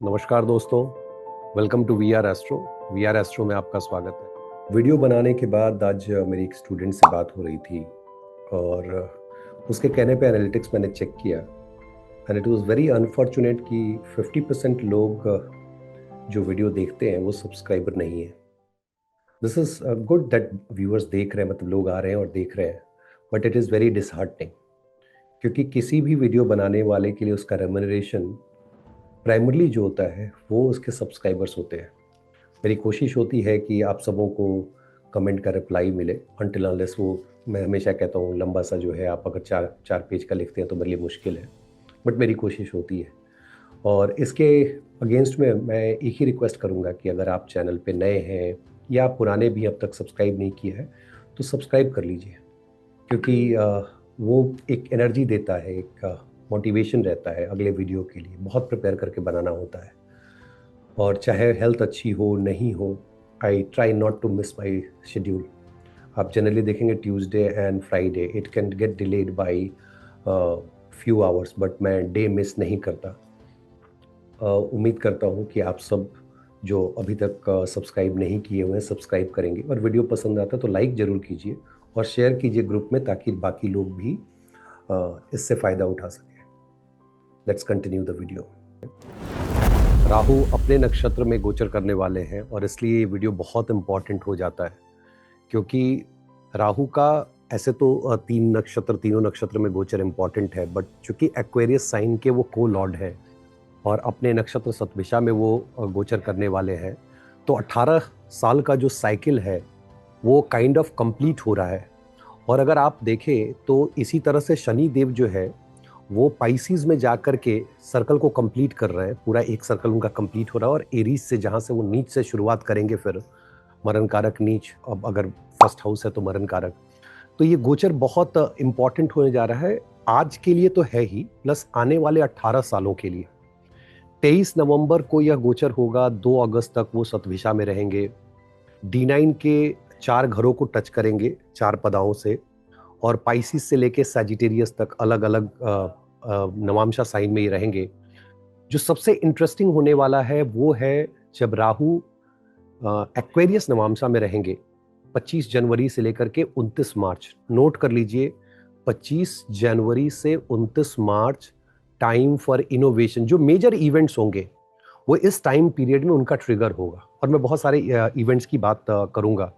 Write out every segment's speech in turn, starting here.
नमस्कार दोस्तों, welcome to We Are Astro. We Are Astro में आपका स्वागत है। वीडियो बनाने के बाद आज मेरी एक स्टूडेंट से बात हो रही थी और उसके कहने पे एनालिटिक्स मैंने चेक किया and it was very unfortunate कि 50% लोग जो वीडियो देखते हैं वो सब्सक्राइबर नहीं है। This is good that viewers देख रहे हैं, मतलब लोग आ रहे हैं और देख रहे हैं, but it is very disheartening क्योंकि किसी भी वीडियो बनाने वाले के लिए उसका रेम्यूनरेशन प्राइमरली जो होता है वो उसके सब्सक्राइबर्स होते हैं। मेरी कोशिश होती है कि आप सबों को कमेंट का रिप्लाई मिले अनटिल अनलेस वो, मैं हमेशा कहता हूँ लंबा सा जो है, आप अगर चार चार पेज का लिखते हैं तो मेरे लिए मुश्किल है, बट मेरी कोशिश होती है। और इसके अगेंस्ट में मैं एक ही रिक्वेस्ट करूँगा कि अगर आप चैनल पे नए हैं या आप पुराने भी अब तक सब्सक्राइब नहीं किए हैं तो सब्सक्राइब कर लीजिए, क्योंकि वो एक एनर्जी देता है, एक मोटिवेशन रहता है अगले वीडियो के लिए। बहुत प्रिपेयर करके बनाना होता है और चाहे हेल्थ अच्छी हो नहीं हो, I try not to miss my schedule. आप जनरली देखेंगे Tuesday and Friday it can get delayed by few hours, but मैं डे मिस नहीं करता। उम्मीद करता हूँ कि आप सब जो अभी तक सब्सक्राइब नहीं किए हुए हैं सब्सक्राइब करेंगे, और वीडियो पसंद आता है तो लाइक ज़रूर कीजिए और शेयर कीजिए ग्रुप में, ताकि बाकी लोग भी इससे फ़ायदा उठा सकें। Let's continue the video. Rahu अपने नक्षत्र में गोचर करने वाले हैं और इसलिए ये वीडियो बहुत इम्पॉर्टेंट हो जाता है, क्योंकि राहु का ऐसे तो तीनों नक्षत्र में गोचर इम्पॉर्टेंट है, बट चूंकि एक्वेरियस साइन के वो को लॉर्ड है और अपने नक्षत्र सतभिषा में वो गोचर करने वाले हैं, तो 18 साल का जो साइकिल है वो काइंड ऑफ कंप्लीट हो रहा है। और अगर आप देखें तो इसी तरह से शनि देव जो है वो पाइसिस में जाकर के सर्कल को कंप्लीट कर रहे हैं, पूरा एक सर्कल उनका कंप्लीट हो रहा है। और एरीज से जहाँ से वो नीच से शुरुआत करेंगे, फिर मरण कारक नीच, अब अगर फर्स्ट हाउस है तो मरण कारक, तो ये गोचर बहुत इंपॉर्टेंट होने जा रहा है। आज के लिए तो है ही, प्लस आने वाले 18 सालों के लिए। 23 नवंबर को यह गोचर होगा, 2 अगस्त तक वो सतभिषा में रहेंगे। D9 के 4 घरों को टच करेंगे 4 पदाओं से, और पाइसिस से लेके सैजिटेरियस तक अलग अलग नवांशा साइन में ये रहेंगे। जो सबसे इंटरेस्टिंग होने वाला है वो है जब राहु एक्वेरियस नवांशा में रहेंगे 25 जनवरी से लेकर के 29 मार्च। नोट कर लीजिए, 25 जनवरी से 29 मार्च टाइम फॉर इनोवेशन। जो मेजर इवेंट्स होंगे वो इस टाइम पीरियड में उनका ट्रिगर होगा, और मैं बहुत सारे इवेंट्स की बात करूंगा।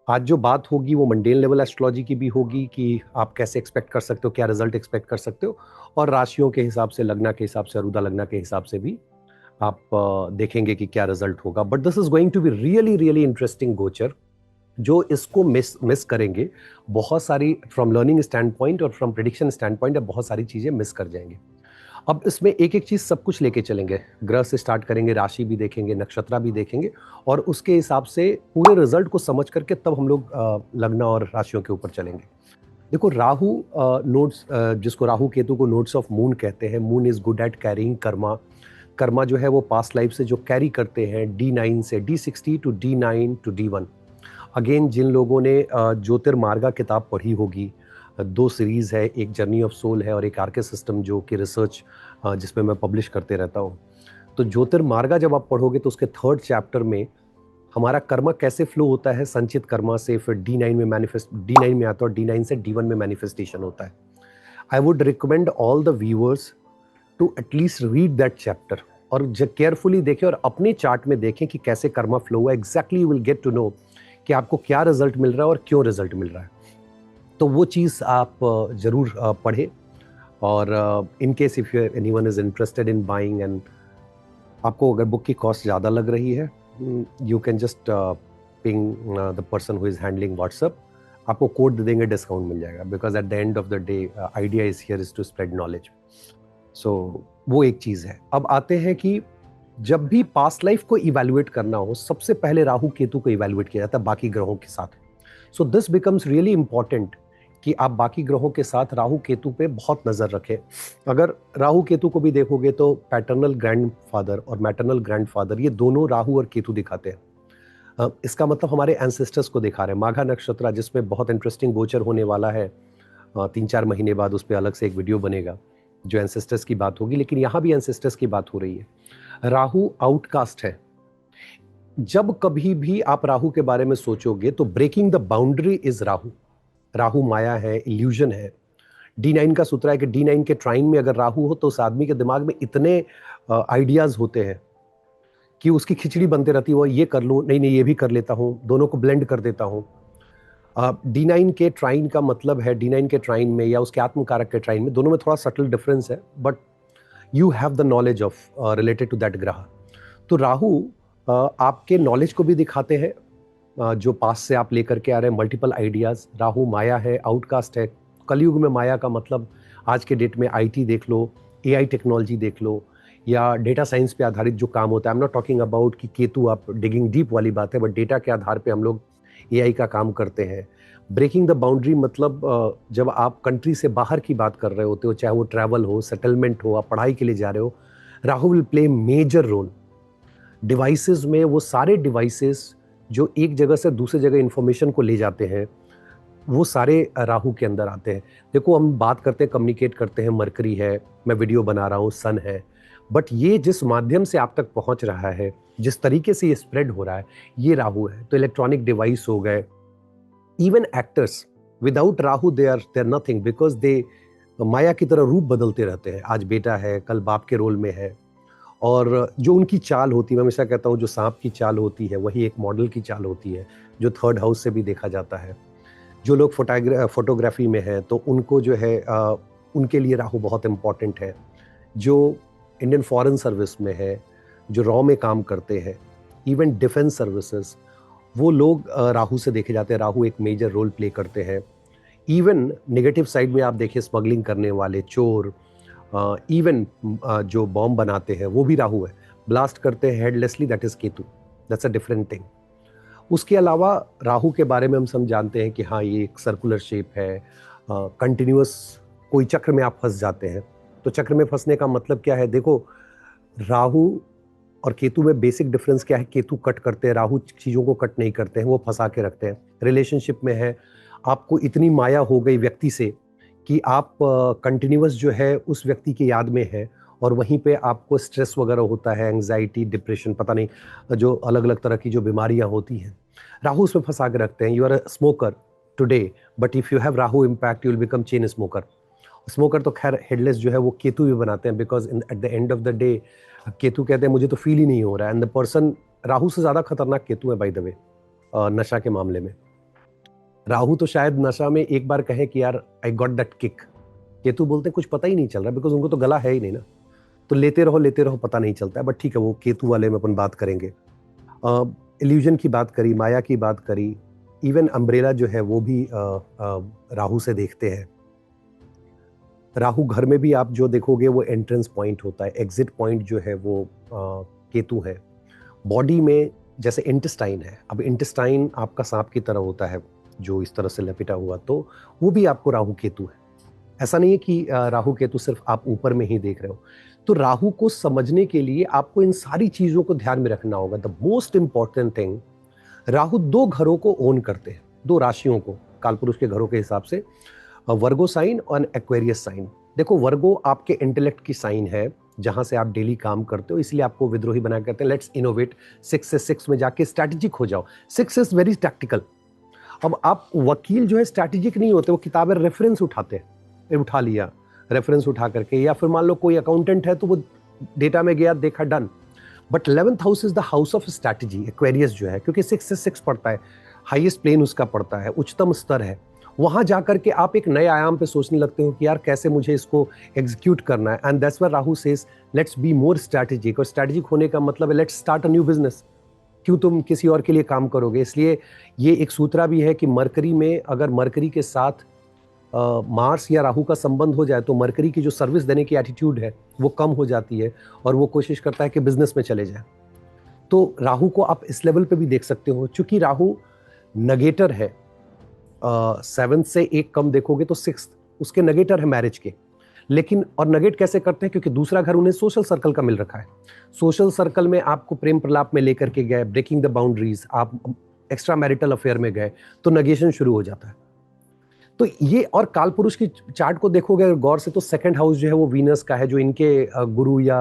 आज जो बात होगी वो मंडेन लेवल एस्ट्रोलॉजी की भी होगी कि आप कैसे एक्सपेक्ट कर सकते हो, क्या रिजल्ट एक्सपेक्ट कर सकते हो, और राशियों के हिसाब से, लग्ना के हिसाब से, अरुदा लग्ना के हिसाब से भी आप देखेंगे कि क्या रिजल्ट होगा। But this is going to be really really interesting गोचर। जो इसको मिस करेंगे, बहुत सारी फ्रॉम लर्निंग स्टैंड पॉइंट और फ्रॉम प्रिडिक्शन स्टैंड पॉइंट बहुत सारी चीजें मिस कर जाएंगे। अब इसमें एक एक चीज सब कुछ लेके चलेंगे, ग्रह से स्टार्ट करेंगे, राशि भी देखेंगे, नक्षत्र भी देखेंगे, और उसके हिसाब से पूरे रिजल्ट को समझ करके तब हम लोग लग्न और राशियों के ऊपर चलेंगे। देखो, राहु नोट्स, जिसको राहु केतु को नोट्स ऑफ मून कहते हैं। Moon is good at carrying Karma. Karma जो है वो पास्ट लाइफ से जो कैरी करते हैं, D9 से D60 to D9 to D1। Again, जिन लोगों ने ज्योतिर्मार्गा किताब पढ़ी होगी, 2 सीरीज है, एक जर्नी ऑफ सोल है और एक आरके सिस्टम, जो कि रिसर्च जिसमें मैं पब्लिश करते रहता हूँ। तो ज्योतिर्मार्गा जब आप पढ़ोगे तो उसके 3rd चैप्टर में हमारा कर्म कैसे फ्लो होता है, संचित कर्मा से फिर D9 में D9 में आता है और D9 से D1 में मैनिफेस्टेशन होता है। I would recommend all the viewers to at least read that chapter, और केयरफुली देखें और अपने चार्ट में देखें कि कैसे कर्मा फ्लो हुआ। Exactly you will get to know कि आपको क्या रिजल्ट मिल रहा है और क्यों रिजल्ट मिल रहा है। तो वो चीज़ आप ज़रूर पढ़ें। और in case if anyone is interested in buying, and आपको अगर बुक की कॉस्ट ज़्यादा लग रही है, you can just ping the person who is handling WhatsApp. आपको कोड दे देंगे, डिस्काउंट मिल जाएगा, because at the end of the day idea is here is to spread knowledge. So वो एक चीज़ है। अब आते हैं कि जब भी पास्ट लाइफ को इवैल्यूएट करना हो, सबसे पहले राहु केतु को इवैल्यूएट किया जाता है बाकी ग्रहों के साथ। So this becomes really important कि आप बाकी ग्रहों के साथ राहु केतु पे बहुत नज़र रखें। अगर राहु केतु को भी देखोगे तो पैटर्नल ग्रैंडफादर और मैटरनल ग्रैंडफादर, ये दोनों राहु और केतु दिखाते हैं। इसका मतलब हमारे एंसेस्टर्स को दिखा रहे हैं। माघा नक्षत्र, जिसमें बहुत इंटरेस्टिंग गोचर होने वाला है, 3-4 महीने बाद उस पर अलग से एक वीडियो बनेगा जो एंसेस्टर्स की बात होगी, लेकिन यहाँ भी एंसेस्टर्स की बात हो रही है। राहु आउटकास्ट है। जब कभी भी आप राहु के बारे में सोचोगे तो breaking the boundary is Rahu. Rahu माया है, इल्यूजन है। D9 का सूत्र है कि D9 के ट्राइन में अगर राहु हो तो उस आदमी के दिमाग में इतने आइडियाज होते हैं कि उसकी खिचड़ी बनते रहती है, वो ये कर लूँ, नहीं नहीं ये भी कर लेता हूँ, दोनों को ब्लेंड कर देता हूँ। D9 के ट्राइन का मतलब है, D9 के ट्राइन में या उसके आत्मकारक के ट्राइन में, दोनों में थोड़ा सटल डिफरेंस है, but you have the knowledge of related to that ग्रह। तो राहु आपके नॉलेज को भी दिखाते हैं, जो पास से आप लेकर के आ रहे हैं, मल्टीपल आइडियाज। राहु माया है, आउटकास्ट है। कलयुग में माया का मतलब आज के डेट में IT देख लो, AI टेक्नोलॉजी देख लो, या डेटा साइंस पे आधारित जो काम होता है। आई एम नॉट टॉकिंग अबाउट कि केतु आप डिगिंग डीप वाली बात है, बट डेटा के आधार पे हम लोग AI का काम करते हैं। ब्रेकिंग द बाउंड्री मतलब जब आप कंट्री से बाहर की बात कर रहे होते हो, चाहे वो ट्रैवल हो, सेटलमेंट हो, आप पढ़ाई के लिए जा रहे हो, Rahu will play major role. Devices में वो सारे डिवाइसेस जो एक जगह से दूसरी जगह इंफॉर्मेशन को ले जाते हैं, वो सारे राहु के अंदर आते हैं। देखो, हम बात करते हैं, कम्युनिकेट करते हैं, मरकरी है, मैं वीडियो बना रहा हूँ, सन है, बट ये जिस माध्यम से आप तक पहुंच रहा है, जिस तरीके से ये स्प्रेड हो रहा है, ये राहु है। तो इलेक्ट्रॉनिक डिवाइस हो गए, even actors, without Rahu they are nothing, because they माया की तरह रूप बदलते रहते हैं। आज बेटा है, कल बाप के रोल में है, और जो उनकी चाल होती है, मैं हमेशा कहता हूँ, जो सांप की चाल होती है वही एक मॉडल की चाल होती है, जो थर्ड हाउस से भी देखा जाता है। जो लोग फोटोग्राफी में हैं तो उनको जो है उनके लिए राहु बहुत इम्पॉर्टेंट है। जो इंडियन फॉरेन सर्विस में है, जो रॉ में काम करते हैं, इवन डिफेंस सर्विसेज, वो लोग राहु से देखे जाते हैं। राहु एक मेजर रोल प्ले करते हैं। इवन नेगेटिव साइड में आप देखिए, स्मगलिंग करने वाले चोर, इवन जो बॉम्ब बनाते हैं वो भी राहु है। ब्लास्ट करते हैं headlessly, that is Ketu, that's a different thing. उसके अलावा राहु के बारे में हम सब जानते हैं कि हाँ, ये एक सर्कुलर शेप है, कंटिन्यूअस कोई चक्र में आप फंस जाते हैं। तो चक्र में फंसने का मतलब क्या है? देखो, राहु और केतु में बेसिक डिफरेंस क्या है? केतु कट करते हैं, राहु चीज़ों को कट नहीं करते हैं, वो फंसा के रखते हैं। रिलेशनशिप में है, आपको इतनी माया हो गई व्यक्ति से कि आप कंटिन्यूअस जो है उस व्यक्ति की याद में है, और वहीं पे आपको स्ट्रेस वगैरह होता है, एंग्जाइटी, डिप्रेशन, पता नहीं जो अलग अलग तरह की जो बीमारियां होती हैं, राहु उसमें फंसा के रखते हैं। You are a smoker today, but if you have Rahu impact, you will become chain smoker. Smoker तो खैर हेडलेस जो है वो केतु भी बनाते हैं, because at the end of the day Ketu कहते हैं मुझे तो फील ही नहीं हो रहा है, एंड द पर्सन, राहु से ज़्यादा खतरनाक केतु है बाय द वे नशा के मामले में। राहु तो शायद नशा में एक बार कहे कि यार I got that kick, Ketu बोलते हैं कुछ पता ही नहीं चल रहा, बिकॉज उनको तो गला है ही नहीं ना, तो लेते रहो पता नहीं चलता है। बट ठीक है, वो केतु वाले में अपन बात करेंगे। इल्यूजन की बात करी, माया की बात करी, इवन अम्ब्रेला जो है वो भी राहु से देखते हैं। राहु घर में भी आप जो देखोगे वो एंट्रेंस पॉइंट होता है, एग्जिट पॉइंट जो है वो केतु है। बॉडी में जैसे इंटेस्टाइन है, अब इंटेस्टाइन आपका सांप की तरह होता है जो इस तरह से लपेटा हुआ, तो वो भी आपको राहु केतु है। ऐसा नहीं है कि राहु केतु सिर्फ आप ऊपर में ही देख रहे हो। तो राहु को समझने के लिए आपको इन सारी चीजों को ध्यान में रखना होगा। The most important thing, Rahu 2 घरों को ओन करते हैं, 2 राशियों को, कालपुरुष के घरों के हिसाब से, वर्गो साइन और एक्वेरियस साइन। देखो, वर्गो आपके इंटेलेक्ट की साइन है, जहां से आप डेली काम करते हो, इसलिए आपको विद्रोही बना कहते हैं। लेट्स इनोवेट, 6 से 6 में जाके स्ट्रैटेजिक हो जाओ। 6 इज वेरी टैक्टिकल। अब आप वकील जो है स्ट्रैटेजिक नहीं होते, वो किताबें रेफरेंस उठाते हैं, उठा लिया रेफरेंस उठा करके, या फिर मान लो कोई अकाउंटेंट है तो वो डेटा में गया, देखा, done. But 11th house is the house of strategy, Aquarius जो है, क्योंकि 6 से 6 पड़ता है, हाईएस्ट प्लेन उसका पड़ता है, उच्चतम स्तर है। वहां जाकर के आप एक नए आयाम पे सोचने लगते हो कि यार कैसे मुझे इसको एग्जीक्यूट करना है, and that's where Rahu says let's be more strategic. और स्ट्रैटेजिक होने का मतलब है let's start a new business. क्यों तुम किसी और के लिए काम करोगे? इसलिए ये एक सूत्रा भी है कि मरकरी में, अगर मरकरी के साथ मार्स या राहु का संबंध हो जाए तो मरकरी की जो सर्विस देने की एटीट्यूड है वो कम हो जाती है, और वो कोशिश करता है कि बिजनेस में चले जाए। तो राहु को आप इस लेवल पे भी देख सकते हो, चूंकि राहु नगेटर है, 7th से एक कम देखोगे तो 6th उसके नगेटर है मैरिज के। लेकिन और नगेट कैसे करते हैं? क्योंकि दूसरा घर उन्हें सोशल सर्कल का मिल रखा है। सोशल सर्कल में आपको प्रेम प्रलाप में लेकर के गए, ब्रेकिंग द बाउंड्रीज, आप एक्स्ट्रा मैरिटल अफेयर में गए, तो नेगेशन शुरू हो जाता है। तो ये, और कालपुरुष की चार्ट को देखोगे गौर से तो 2nd हाउस जो है वो वीनस का है, जो इनके गुरु या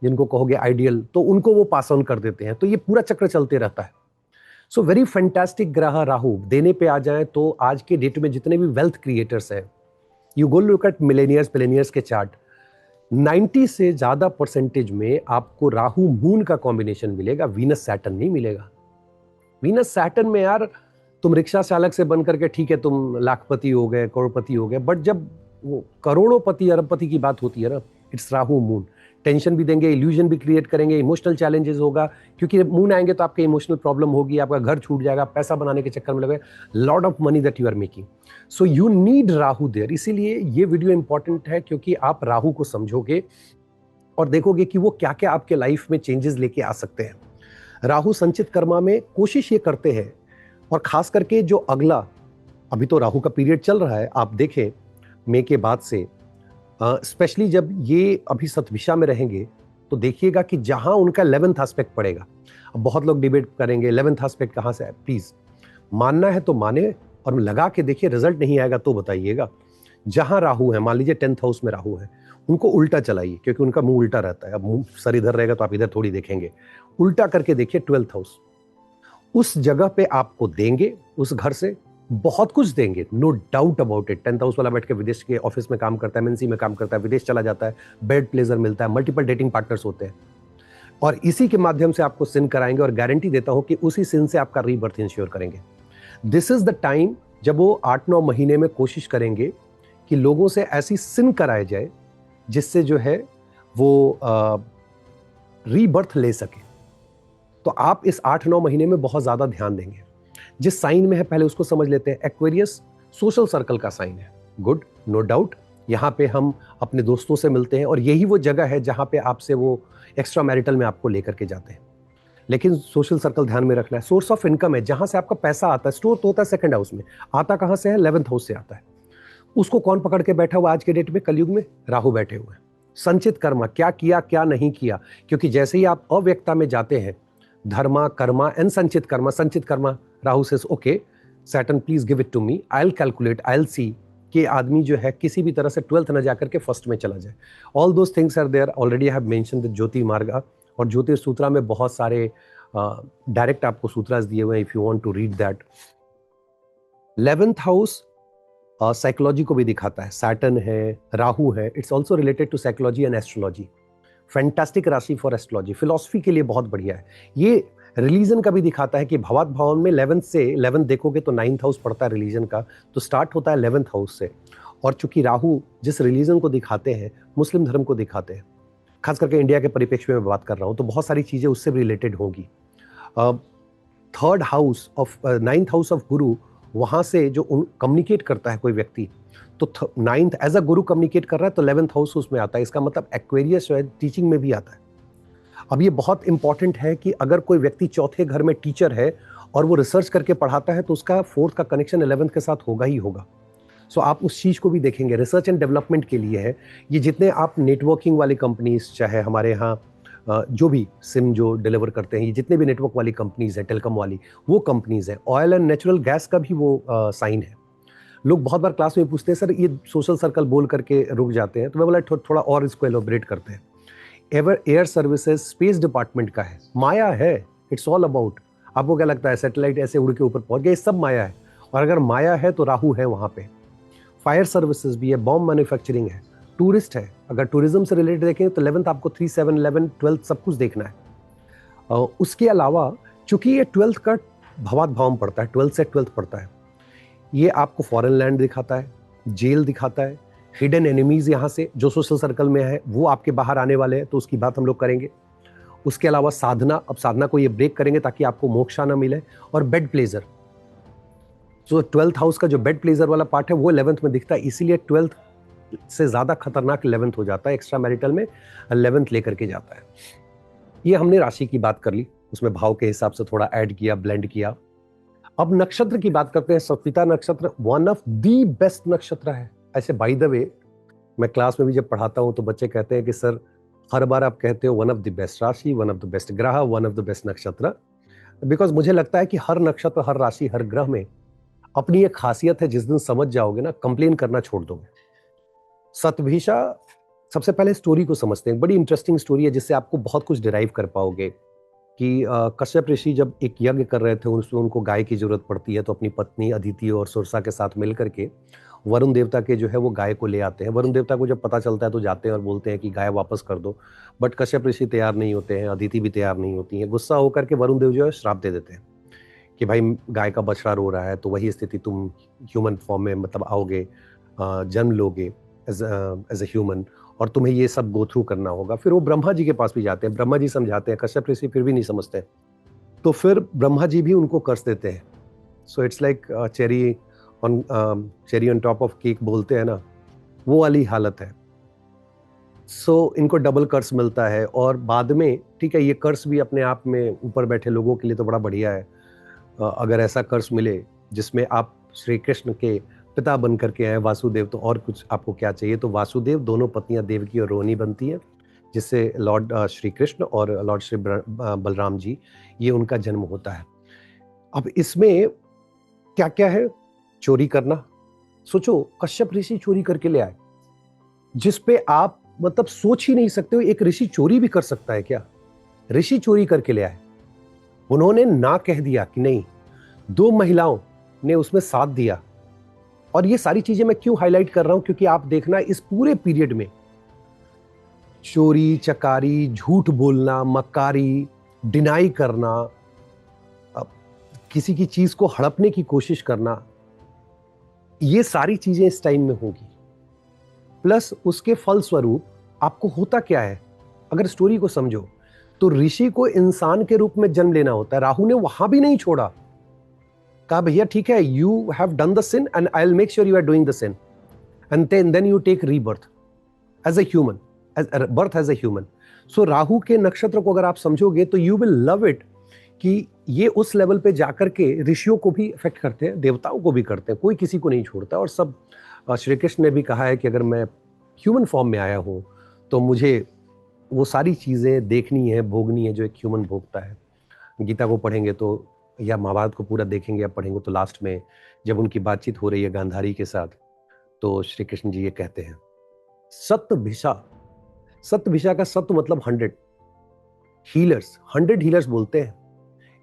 जिनको कहोगे आइडियल, तो उनको वो पास ऑन कर देते हैं। तो ये पूरा चक्र चलते रहता है। सो वेरी फैंटास्टिक ग्रह राहु। देने पे आ जाए तो आज के डेट में जितने भी वेल्थ क्रिएटर्स हैं, you go look at millionaires के चार्ट, 90 से ज्यादा परसेंटेज में आपको राहु मून का कॉम्बिनेशन मिलेगा, वीनस सैटर्न नहीं मिलेगा। वीनस सैटर्न में यार तुम रिक्शा चालक से बन करके ठीक है, तुम लाखपति हो गए, करोड़पति हो गए, बट जब वो करोड़ोंपति अरबपति की बात होती है ना, इट्स राहु मून। टेंशन भी देंगे, इल्यूजन भी क्रिएट करेंगे, इमोशनल चैलेंजेस होगा, क्योंकि मून आएंगे तो आपके इमोशनल प्रॉब्लम होगी, आपका घर छूट जाएगा, पैसा बनाने के चक्कर में लगे, lot of money that you are making. So you need Rahu there. इसीलिए ये वीडियो इंपॉर्टेंट है, क्योंकि आप राहु को समझोगे और देखोगे कि वो क्या क्या आपके लाइफ में चेंजेस लेके आ सकते हैं। राहु संचित कर्मा में कोशिश ये करते हैं, और खास करके जो अगला, अभी तो राहु का पीरियड चल रहा है, आप देखें मई के बाद से, स्पेशली जब ये अभी सतभिषा में रहेंगे, तो देखिएगा कि जहां उनका 11th एस्पेक्ट पड़ेगा। अब बहुत लोग डिबेट करेंगे 11th एस्पेक्ट कहां से है। प्लीज मानना है तो माने, और लगा के देखिए, रिजल्ट नहीं आएगा तो बताइएगा। जहां राहु है, मान लीजिए 10th हाउस में राहु है, उनको उल्टा चलाइए, क्योंकि उनका मुंह उल्टा रहता है। अब मुंह सर इधर रहेगा तो आप इधर थोड़ी देखेंगे, उल्टा करके देखिए 12th हाउस। उस जगह पे आपको देंगे, उस घर से बहुत कुछ देंगे, no doubt about it. 10th house वाला बैठ के विदेश के ऑफिस में काम करता है, एमएनसी में काम करता है, विदेश चला जाता है, बेड प्लेजर मिलता है, मल्टीपल डेटिंग पार्टनर्स होते हैं, और इसी के माध्यम से आपको सिन कराएंगे, और गारंटी देता हूं कि उसी सिन से आपका रीबर्थ इंश्योर करेंगे। दिस इज द टाइम जब वो 8-9 महीने में कोशिश करेंगे कि लोगों से ऐसी सिन कराया जाए जिससे जो है वो रीबर्थ ले सके। तो आप इस 8-9 महीने में बहुत ज्यादा ध्यान देंगे। जिस साइन में है पहले उसको समझ लेते हैं। एक्वेरियस सोशल सर्कल का साइन है, गुड, नो डाउट। यहाँ पे हम अपने दोस्तों से मिलते हैं, और यही वो जगह है जहाँ पे आपसे वो एक्स्ट्रा मैरिटल में आपको लेकर के जाते हैं। लेकिन सोशल सर्कल ध्यान में रखना है। सोर्स ऑफ इनकम है, जहां से आपका पैसा आता है, स्टोर तो होता है सेकंड हाउस में, आता कहां से है? 11th हाउस से आता है। उसको कौन पकड़ के बैठा हुआ आज के डेट में? कलयुग में राहु बैठे हुए हैं। संचित कर्मा, क्या किया क्या नहीं किया, क्योंकि जैसे ही आप अव्यक्ता में जाते हैं, धर्मा कर्मा एंड संचित कर्मा राहु से okay Saturn please give it to me, I will calculate, I will see कि आदमी जो है किसी भी तरह से 12th न जाकर के फर्स्ट में चला जाए। All those things are there already. I have mentioned the Jyoti Marg, और ज्योतिष सूत्रा में बहुत सारे डायरेक्ट आपको सूत्रास दिए हुए हैं, if you want to read that. 11th house psychology को भी दिखाता है, सैटर्न है, राहु है, it's also related to psychology and astrology. Fantastic राशि फॉर एस्ट्रोलॉजी, फिलॉसफी के लिए बहुत बढ़िया है। ये रिलीजन का भी दिखाता है कि भवात भवन में 11th से 11th देखोगे तो 9th हाउस पड़ता है रिलीजन का, तो स्टार्ट होता है 11th हाउस से। और चूंकि राहु जिस रिलीजन को दिखाते हैं, मुस्लिम धर्म को दिखाते हैं, खास करके इंडिया के परिप्रेक्ष्य में बात कर रहा हूं, तो बहुत सारी चीजें उससे भी रिलेटेड होगी। 3rd house of 9th house of गुरु, वहां से जो कम्युनिकेट करता है कोई व्यक्ति, तो 9th as a Guru communicate कर रहा है, तो 11th हाउस उसमें आता है। इसका मतलब एक्वेरियस है, टीचिंग में भी आता है। अब ये बहुत इंपॉर्टेंट है कि अगर कोई व्यक्ति चौथे घर में टीचर है और वो रिसर्च करके पढ़ाता है, तो उसका 4th का कनेक्शन 11th के साथ होगा ही होगा। सो आप उस चीज को भी देखेंगे, रिसर्च एंड डेवलपमेंट के लिए है ये। जितने आप नेटवर्किंग वाली कंपनीज, चाहे हमारे यहाँ जो भी सिम जो डिलीवर करते हैं, ये जितने भी नेटवर्क वाली कंपनीज है, टेलीकॉम वाली, वो कंपनीज है। ऑयल एंड नेचुरल गैस का भी वो साइन है। लोग बहुत बार क्लास में पूछते हैं, सर ये सोशल सर्कल बोल करके रुक जाते हैं, तो मैं बोला थोड़ा और इसको एलोबरेट करते हैं। एयर सर्विसेज स्पेस डिपार्टमेंट का है, माया है, इट्स ऑल अबाउट। आपको क्या लगता है सैटेलाइट ऐसे उड़ के ऊपर पहुंच गया? ये सब माया है, और अगर माया है तो राहु है वहां पे। फायर सर्विसेज भी है, बॉम्ब मैन्युफैक्चरिंग है, टूरिस्ट है। अगर टूरिज्म से रिलेटेड देखें तो 11th आपको 3, 7, 11, 12 सब कुछ देखना है। उसके अलावा चूंकि ये 12th का भवात भाव पड़ता है, 12th से 12th पड़ता है, ये आपको फॉरेन लैंड दिखाता है, जेल दिखाता है, हिडन एनिमीज यहाँ से जो सोशल सर्कल में है वो आपके बाहर आने वाले हैं, तो उसकी बात हम लोग करेंगे। उसके अलावा साधना, अब साधना को ये ब्रेक करेंगे ताकि आपको मोक्षा ना मिले। और बेड प्लेजर, जो 12th हाउस का जो बेड प्लेजर वाला पार्ट है वो 11th में दिखता है, इसीलिए 12th से ज्यादा खतरनाक 11th हो जाता है। एक्स्ट्रा मैरिटल में 11th लेकर के जाता है। ये हमने राशि की बात कर ली, उसमें भाव के हिसाब से थोड़ा ऐड किया, ब्लेंड किया। अब नक्षत्र की बात करते हैं। सप्तमिता नक्षत्र वन ऑफ दी बेस्ट नक्षत्र है। ऐसे बाय द वे, मैं क्लास में भी जब पढ़ाता हूं तो बच्चे कहते हैं कि सर हर बार आप कहते हो वन ऑफ द बेस्ट राशि, वन ऑफ द बेस्ट ग्रह, वन ऑफ द बेस्ट नक्षत्र। बिकॉज मुझे लगता है कि हर नक्षत्र, हर राशि, हर ग्रह में अपनी एक खासियत है। जिस दिन समझ जाओगे ना, कंप्लेन करना छोड़ दोगे। सतभिषा सबसे पहले स्टोरी को समझते हैं। बड़ी इंटरेस्टिंग स्टोरी है जिससे आपको बहुत कुछ डिराइव कर पाओगे कि कश्यप ऋषि जब एक यज्ञ कर रहे थे, उसमें उनको गाय की जरूरत पड़ती है, तो अपनी पत्नी अदिति और सुरसा के साथ मिल करके वरुण देवता के जो है वो गाय को ले आते हैं। वरुण देवता को जब पता चलता है तो जाते हैं और बोलते हैं कि गाय वापस कर दो, बट कश्यप ऋषि तैयार नहीं होते हैं, अदिति भी तैयार नहीं होती है। गुस्सा होकर के वरुण देव जो है श्राप दे देते हैं कि भाई गाय का बछड़ा रो रहा है, तो वही स्थिति तुम ह्यूमन फॉर्म में मतलब आओगे, जन्म लोगे एज ए ह्यूमन, और तुम्हें ये सब गो थ्रू करना होगा। फिर वो ब्रह्मा जी के पास भी जाते हैं, ब्रह्मा जी समझाते हैं, कश्यप ऋषि फिर भी नहीं समझते, तो फिर ब्रह्मा जी भी उनको कर्ज देते हैं। So it's like cherry on top of cake बोलते हैं ना, वो वाली हालत है। सो इनको डबल कर्ज मिलता है, और बाद में ठीक है, ये कर्ज भी अपने आप में ऊपर बैठे लोगों के लिए तो बड़ा बढ़िया है। अगर ऐसा कर्ज मिले जिसमें आप श्री कृष्ण के पिता बन करके आए वासुदेव, तो और कुछ आपको क्या चाहिए। तो वासुदेव, दोनों पत्नियां देवकी और रोहिणी बनती हैं, जिससे लॉर्ड श्री कृष्ण और लॉर्ड श्री बलराम जी, ये उनका जन्म होता है। अब इसमें क्या क्या है? चोरी करना। सोचो, कश्यप ऋषि चोरी करके ले आए, जिसपे आप मतलब सोच ही नहीं सकते हो एक ऋषि चोरी भी कर सकता है क्या। ऋषि चोरी करके ले आए, उन्होंने ना कह दिया कि नहीं, दो महिलाओं ने उसमें साथ दिया। और ये सारी चीजें मैं क्यों हाईलाइट कर रहा हूं, क्योंकि आप देखना इस पूरे पीरियड में चोरी चकारी, झूठ बोलना, मक्कारी, डिनाई करना, किसी की चीज को हड़पने की कोशिश करना, ये सारी चीजें इस टाइम में होगी। प्लस उसके फलस्वरूप आपको होता क्या है, अगर स्टोरी को समझो, तो ऋषि को इंसान के रूप में जन्म लेना होता है। राहु ने वहां भी नहीं छोड़ा, कहा भैया ठीक है, you have done the sin and I will make sure you are doing the sin, and then you take rebirth as a human, birth as a human. So Rahu के नक्षत्र को अगर आप समझोगे तो यू विल लव इट, कि ये उस लेवल पे जाकर के ऋषियों को भी इफेक्ट करते हैं, देवताओं को भी करते हैं, कोई किसी को नहीं छोड़ता। और सब श्री कृष्ण ने भी कहा है कि अगर मैं ह्यूमन फॉर्म में आया हूं तो मुझे वो सारी चीजें देखनी है, भोगनी है जो एक ह्यूमन भोगता है। गीता को पढ़ेंगे तो, या महाभारत को पूरा देखेंगे या पढ़ेंगे तो लास्ट में जब उनकी बातचीत हो रही है गांधारी के साथ, तो श्री कृष्ण जी ये कहते हैं, सत्भिषा। सत्भिषा का सत्य मतलब 100 हीलर्स, 100 हीलर्स बोलते हैं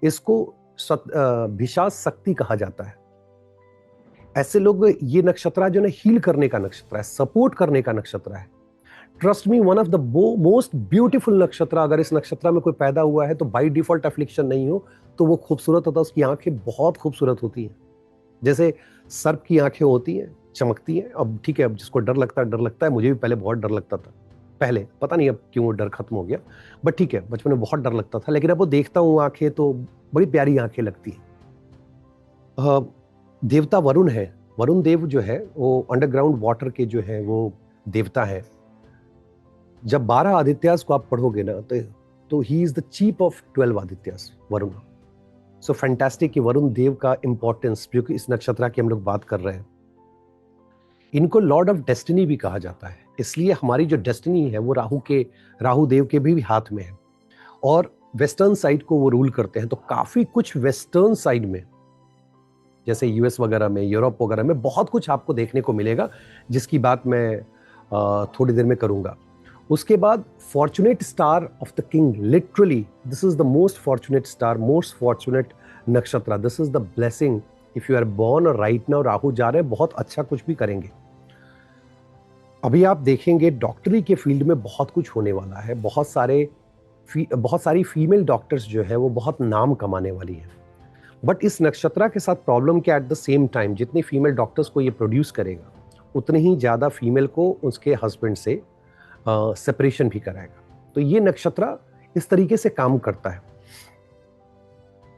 इसको। भिषा शक्ति कहा जाता है। ऐसे लोग, ये नक्षत्र जो ना हील करने का नक्षत्र है, सपोर्ट करने का नक्षत्र है। Trust me, one of the most beautiful नक्षत्र। अगर इस नक्षत्र में कोई पैदा हुआ है तो बाय डिफॉल्ट एफ्लिक्शन नहीं हो तो वो खूबसूरत होता है, उसकी आंखें बहुत खूबसूरत होती हैं, जैसे सर्प की आंखें होती हैं, चमकती हैं। अब ठीक है, अब जिसको डर लगता है, डर लगता है, मुझे भी पहले बहुत डर लगता था, पहले पता नहीं अब क्यों वो डर खत्म हो गया, बट ठीक है, बचपन में बहुत डर लगता था, लेकिन अब वो देखता हूँ आंखें तो बड़ी प्यारी आंखें लगती हैं। देवता वरुण है, वरुण देव जो है वो अंडरग्राउंड वाटर के जो है वो देवता है। जब 12 आदित्यास को आप पढ़ोगे ना तो he is the chief of 12 Aditya's, Varun. So fantastic कि वरुण देव का इंपॉर्टेंस, जो कि इस नक्षत्र की हम लोग बात कर रहे हैं, इनको लॉर्ड ऑफ डेस्टिनी भी कहा जाता है। इसलिए हमारी जो डेस्टिनी है वो राहु देव के भी हाथ में है, और वेस्टर्न साइड को वो रूल करते हैं। तो काफी कुछ वेस्टर्न साइड में, जैसे यूएस वगैरह में, यूरोप वगैरह में बहुत कुछ आपको देखने को मिलेगा, जिसकी बात मैं थोड़ी देर में करूंगा। उसके बाद fortunate star of the king, literally this is the most fortunate star, most fortunate नक्षत्र, this is the blessing if you are born. और राइट नाउ राहु जा रहे हैं, बहुत अच्छा कुछ भी करेंगे। अभी आप देखेंगे डॉक्टरी के फील्ड में बहुत कुछ होने वाला है, बहुत सारी फीमेल डॉक्टर्स जो है वो बहुत नाम कमाने वाली है। बट इस नक्षत्र के साथ प्रॉब्लम क्या, एट द सेम टाइम जितने फीमेल डॉक्टर्स को ये प्रोड्यूस करेगा, उतने ही ज्यादा फीमेल को उसके हस्बैंड से सेपरेशन भी कराएगा। तो ये नक्षत्र इस तरीके से काम करता है।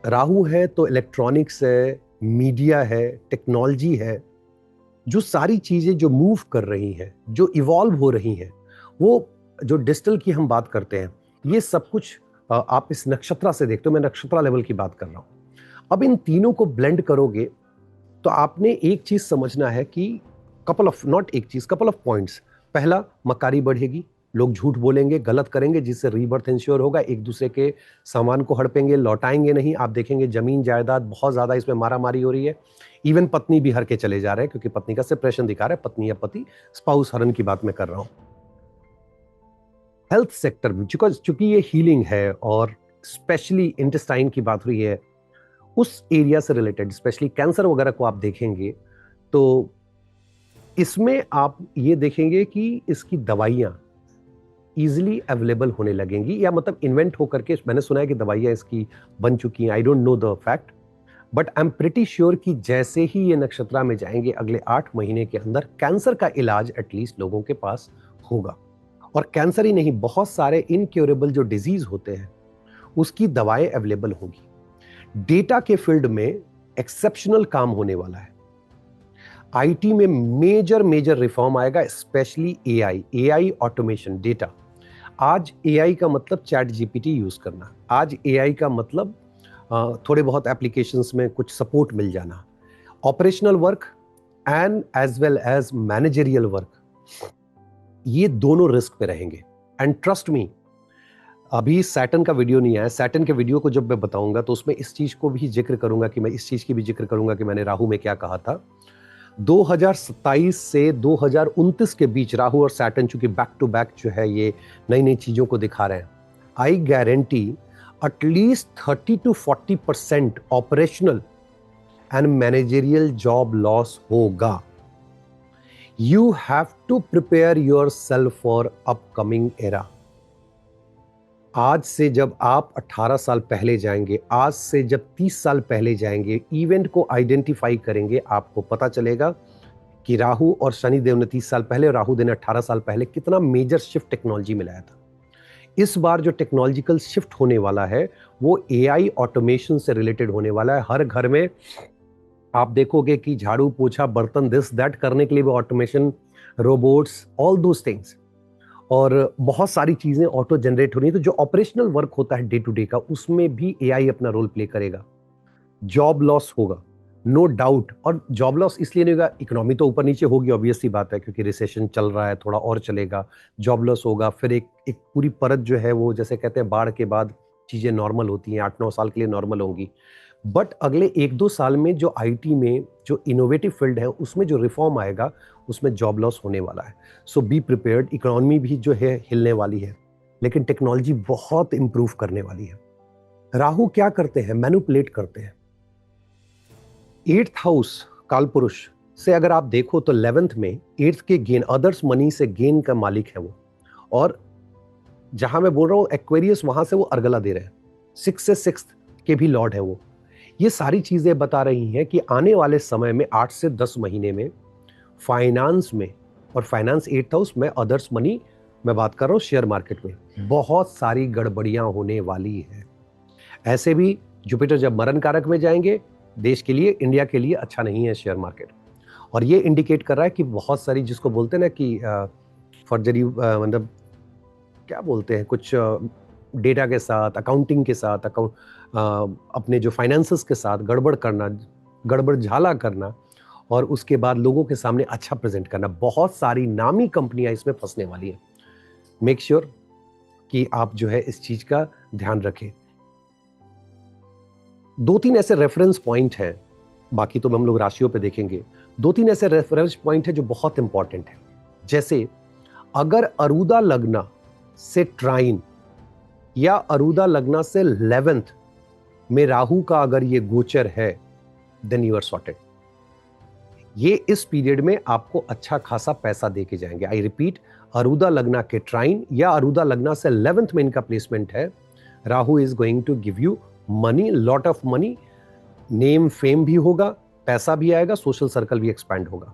राहु है तो इलेक्ट्रॉनिक्स है, मीडिया है, टेक्नोलॉजी है, जो सारी चीजें जो मूव कर रही हैं, जो इवॉल्व हो रही हैं, वो जो डिजिटल की हम बात करते हैं, ये सब कुछ आप इस नक्षत्र से देखते हो। मैं नक्षत्र लेवल की बात कर रहा हूं। अब इन तीनों को ब्लेंड करोगे तो आपने एक चीज समझना है कि कपल ऑफ पॉइंट्स। पहला, मक्कारी बढ़ेगी, लोग झूठ बोलेंगे, गलत करेंगे, जिससे रीबर्थ इंश्योर होगा, एक दूसरे के सामान को हड़पेंगे, लौटाएंगे नहीं। आप देखेंगे जमीन जायदाद बहुत ज्यादा इसमें मारामारी हो रही है। इवन पत्नी भी हर के चले जा रहे हैं, क्योंकि पत्नी का सेपरेशन दिखा रहा है, पत्नी या पति, स्पाउस हरण की बात मैं कर रहा हूं। हेल्थ सेक्टर में, चूंकि ये हीलिंग है और स्पेशली इंटेस्टाइन की बात हुई है, उस एरिया से रिलेटेड स्पेशली कैंसर वगैरह को आप देखेंगे तो इसमें आप ये देखेंगे कि इसकी दवाइयां इजीली अवेलेबल होने लगेंगी, या मतलब इन्वेंट होकर के, मैंने सुना है कि दवाइयां इसकी बन चुकी हैं, I don't know the fact, but I am pretty sure कि जैसे ही ये नक्षत्रा में जाएंगे अगले 8 महीने के अंदर कैंसर का इलाज एटलीस्ट लोगों के पास होगा। और कैंसर ही नहीं, बहुत सारे इनक्योरेबल जो डिजीज होते हैं उसकी दवाएं अवेलेबल होगी। डेटा के फील्ड में एक्सेप्शनल काम होने वाला है। आईटी में मेजर मेजर रिफॉर्म आएगा, स्पेशली एआई ऑटोमेशन डेटा। आज एआई का मतलब चैट जीपीटी यूज करना, आज एआई का मतलब थोड़े बहुत एप्लीकेशंस में कुछ सपोर्ट मिल जाना, operational work and as well as managerial work, ये दोनों रिस्क पे रहेंगे। एंड ट्रस्ट मी, अभी सैटर्न का वीडियो नहीं आया, सैटर्न के वीडियो को जब मैं बताऊंगा तो उसमें इस चीज को भी जिक्र करूंगा कि मैं इस चीज की भी जिक्र करूंगा कि मैंने राहु में क्या कहा था। 2027 से 2029 के बीच राहु और सैटर्न चूंकि बैक टू बैक जो है ये नई नई चीजों को दिखा रहे हैं, I guarantee at least 30 to 40% operational and managerial job loss होगा। You have to prepare yourself for upcoming era. आज से जब आप 18 साल पहले जाएंगे, आज से जब 30 साल पहले जाएंगे, इवेंट को आइडेंटिफाई करेंगे, आपको पता चलेगा कि राहु और शनि देव ने 30 साल पहले, राहु देव ने 18 साल पहले कितना मेजर शिफ्ट टेक्नोलॉजी में लाया था। इस बार जो टेक्नोलॉजिकल शिफ्ट होने वाला है वो एआई ऑटोमेशन से रिलेटेड होने वाला है। हर घर में आप देखोगे कि झाड़ू पोछा बर्तन दिस दैट करने के लिए भी automation, robots, all those things, और बहुत सारी चीजें ऑटो जनरेट हो रही है। तो जो ऑपरेशनल वर्क होता है डे टू डे का, उसमें भी एआई अपना रोल प्ले करेगा। जॉब लॉस होगा, नो डाउट। और जॉब लॉस इसलिए नहीं होगा, इकोनॉमी तो ऊपर नीचे होगी, ऑब्वियस सी बात है, क्योंकि रिसेशन चल रहा है, थोड़ा और चलेगा, जॉब लॉस होगा। फिर एक पूरी परत जो है वो, जैसे कहते हैं बाढ़ के बाद चीजें नॉर्मल होती हैं, 8-9 साल के लिए नॉर्मल होंगी। बट अगले 1-2 साल में जो आईटी में जो इनोवेटिव फील्ड है उसमें जो रिफॉर्म आएगा उसमें जॉब लॉस होने वाला है। सो बी प्रिपेयर्ड। इकोनॉमी भी जो है हिलने वाली है, लेकिन टेक्नोलॉजी बहुत इंप्रूव करने वाली है। राहु क्या करते हैं? मैनिपुलेट करते हैं। 8th हाउस कालपुरुष से अगर आप देखो तो 11th में 8th के गेन, अदर्स मनी से गेन का मालिक है वो। और जहां मैं बोल रहा हूं एक्वेरियस, वहां से वो अर्गला दे रहे हैं। 6 से 6 के भी लॉर्ड है वो। ये सारी चीजें बता रही हैं कि आने वाले समय में 8 से 10 महीने में फाइनेंस में, और फाइनेंस 8th हाउस में, अदर्स मनी मैं बात कर रहा हूं, शेयर मार्केट में बहुत सारी गड़बड़ियां होने वाली है। ऐसे भी जुपिटर जब मरण कारक में जाएंगे, देश के लिए, इंडिया के लिए अच्छा नहीं है शेयर मार्केट। और ये इंडिकेट कर रहा है कि बहुत सारी, जिसको बोलते हैं ना कि फर्जरी, मतलब क्या बोलते हैं, कुछ डेटा के साथ, अकाउंटिंग के साथ, अपने जो फाइनेंसेस के साथ गड़बड़ करना, गड़बड़ झाला करना, और उसके बाद लोगों के सामने अच्छा प्रेजेंट करना, बहुत सारी नामी कंपनियां इसमें फंसने वाली है। मेक श्योर कि आप जो है इस चीज का ध्यान रखें। 2-3 ऐसे रेफरेंस पॉइंट हैं, बाकी तो हम लोग राशियों पे देखेंगे। 2-3 ऐसे रेफरेंस पॉइंट है जो बहुत इंपॉर्टेंट है। जैसे अगर अरुदा लग्ना से ट्राइन या अरुदा लग्ना से 11th में राहु का अगर ये गोचर है, देन यू आर सॉर्टेड। ये इस पीरियड में आपको अच्छा खासा पैसा दे के जाएंगे। आई रिपीट, अरुदा लग्ना के ट्राइन या अरुदा लग्ना से 11th में इनका प्लेसमेंट है, Rahu is going to give you money, lot of money, name fame भी होगा, पैसा भी आएगा, सोशल सर्कल भी एक्सपैंड होगा।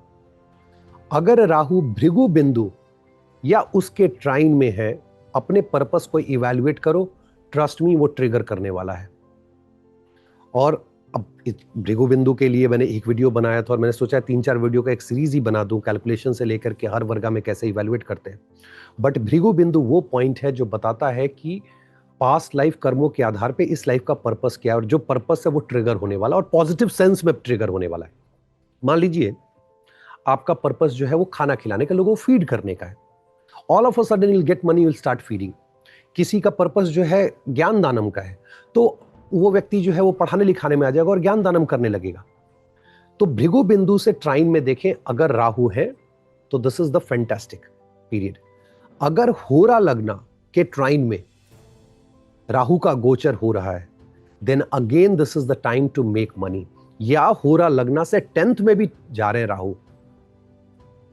अगर राहु भृगु बिंदु या उसके ट्राइन में है, अपने पर्पस को इवैल्यूएट करो, ट्रस्ट मी वो ट्रिगर करने वाला है। और अब भृगु बिंदु के लिए मैंने एक वीडियो बनाया था, और मैंने सोचा 3-4 वीडियो का एक सीरीज ही बना दूं, कैलकुलेशन से लेकर के हर वर्गा में कैसे इवैल्यूएट करते हैं। बट भृगु बिंदु वो पॉइंट है जो बताता है कि पास्ट लाइफ कर्मों के आधार पे इस लाइफ का पर्पस क्या है, और जो पर्पस है वो ट्रिगर होने वाला, और पॉजिटिव सेंस में ट्रिगर होने वाला है। मान लीजिए आपका पर्पस जो है वो खाना खिलाने का, लोगों को फीड करने का है। All of a sudden you will get money, you will start feeding. किसी का पर्पस जो है ज्ञान दानम का है, तो वो व्यक्ति जो है वो पढ़ाने लिखाने में आ जाएगा और ज्ञान दानम करने लगेगा। तो भृगु बिंदु से ट्राइन में देखें अगर राहु है तो this is the fantastic period. अगर होरा लगना के ट्राइन में राहु का गोचर हो रहा है, then again this is the time to make money. या होरा लगना से 10th में भी जा रहे हैं राहु,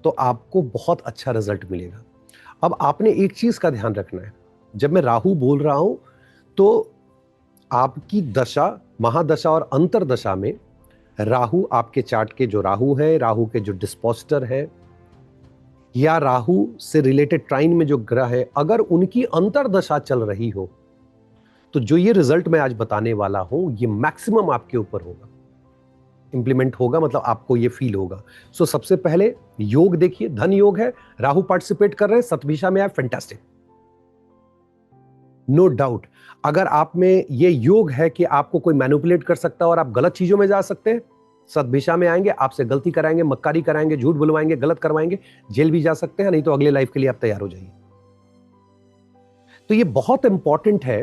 तो आपको बहुत अच्छा रिजल्ट मिलेगा। अब आपने एक चीज का ध्यान रखना है, जब मैं राहु बोल रहा हूं तो आपकी दशा, महादशा और अंतरदशा में राहु, आपके चार्ट के जो राहु है, राहु के जो डिस्पोजिटर है, या राहु से रिलेटेड ट्राइन में जो ग्रह है, अगर उनकी अंतरदशा चल रही हो तो जो ये रिजल्ट मैं आज बताने वाला हूं ये मैक्सिमम आपके ऊपर होगा, इंप्लीमेंट होगा, मतलब आपको ये फील होगा। सो सबसे पहले योग देखिए, धन योग है, राहु पार्टिसिपेट कर रहे हैं, सतभिषा में आए, फैंटास्टिक, नो डाउट। अगर आप में ये योग है कि आपको कोई मैनिपुलेट कर सकता है और आप गलत चीजों में जा सकते हैं, सतभिषा में आएंगे, आपसे गलती कराएंगे, मक्कारी कराएंगे, झूठ बुलवाएंगे, गलत करवाएंगे, जेल भी जा सकते हैं, नहीं तो अगले लाइफ के लिए आप तैयार हो जाइए। तो ये बहुत इंपॉर्टेंट है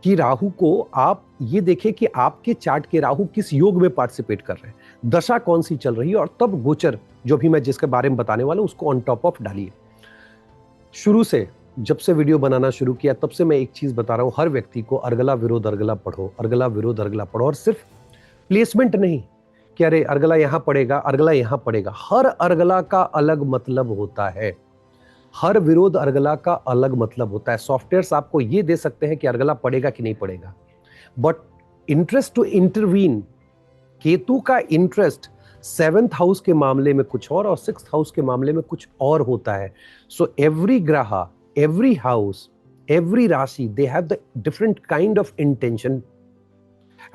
कि राहु को आप ये देखें कि आपके चार्ट के राहु किस योग में पार्टिसिपेट कर रहे हैं, दशा कौन सी चल रही है, और तब गोचर जो भी मैं जिसके बारे में बताने वाला हूं उसको ऑन टॉप ऑफ डालिए। शुरू से जब से वीडियो बनाना शुरू किया तब से मैं एक चीज बता रहा हूं हर व्यक्ति को, अर्गला विरोध अर्गला पढ़ो, अर्गला विरोध अर्गला पढ़ो। और सिर्फ प्लेसमेंट नहीं कि अरे अर्गला यहां पड़ेगा, अर्गला यहां पड़ेगा, हर अर्गला का अलग मतलब होता है, हर विरोध अर्गला का अलग मतलब होता है। सॉफ्टवेयर्स आपको ये दे सकते हैं कि अर्गला पड़ेगा कि नहीं पड़ेगा, but interest to intervene, Ketu का इंटरेस्ट 7th हाउस के मामले में कुछ और 6th हाउस के मामले में कुछ और होता है। सो एवरी ग्रह, एवरी हाउस, एवरी राशि, they have the different kind of intention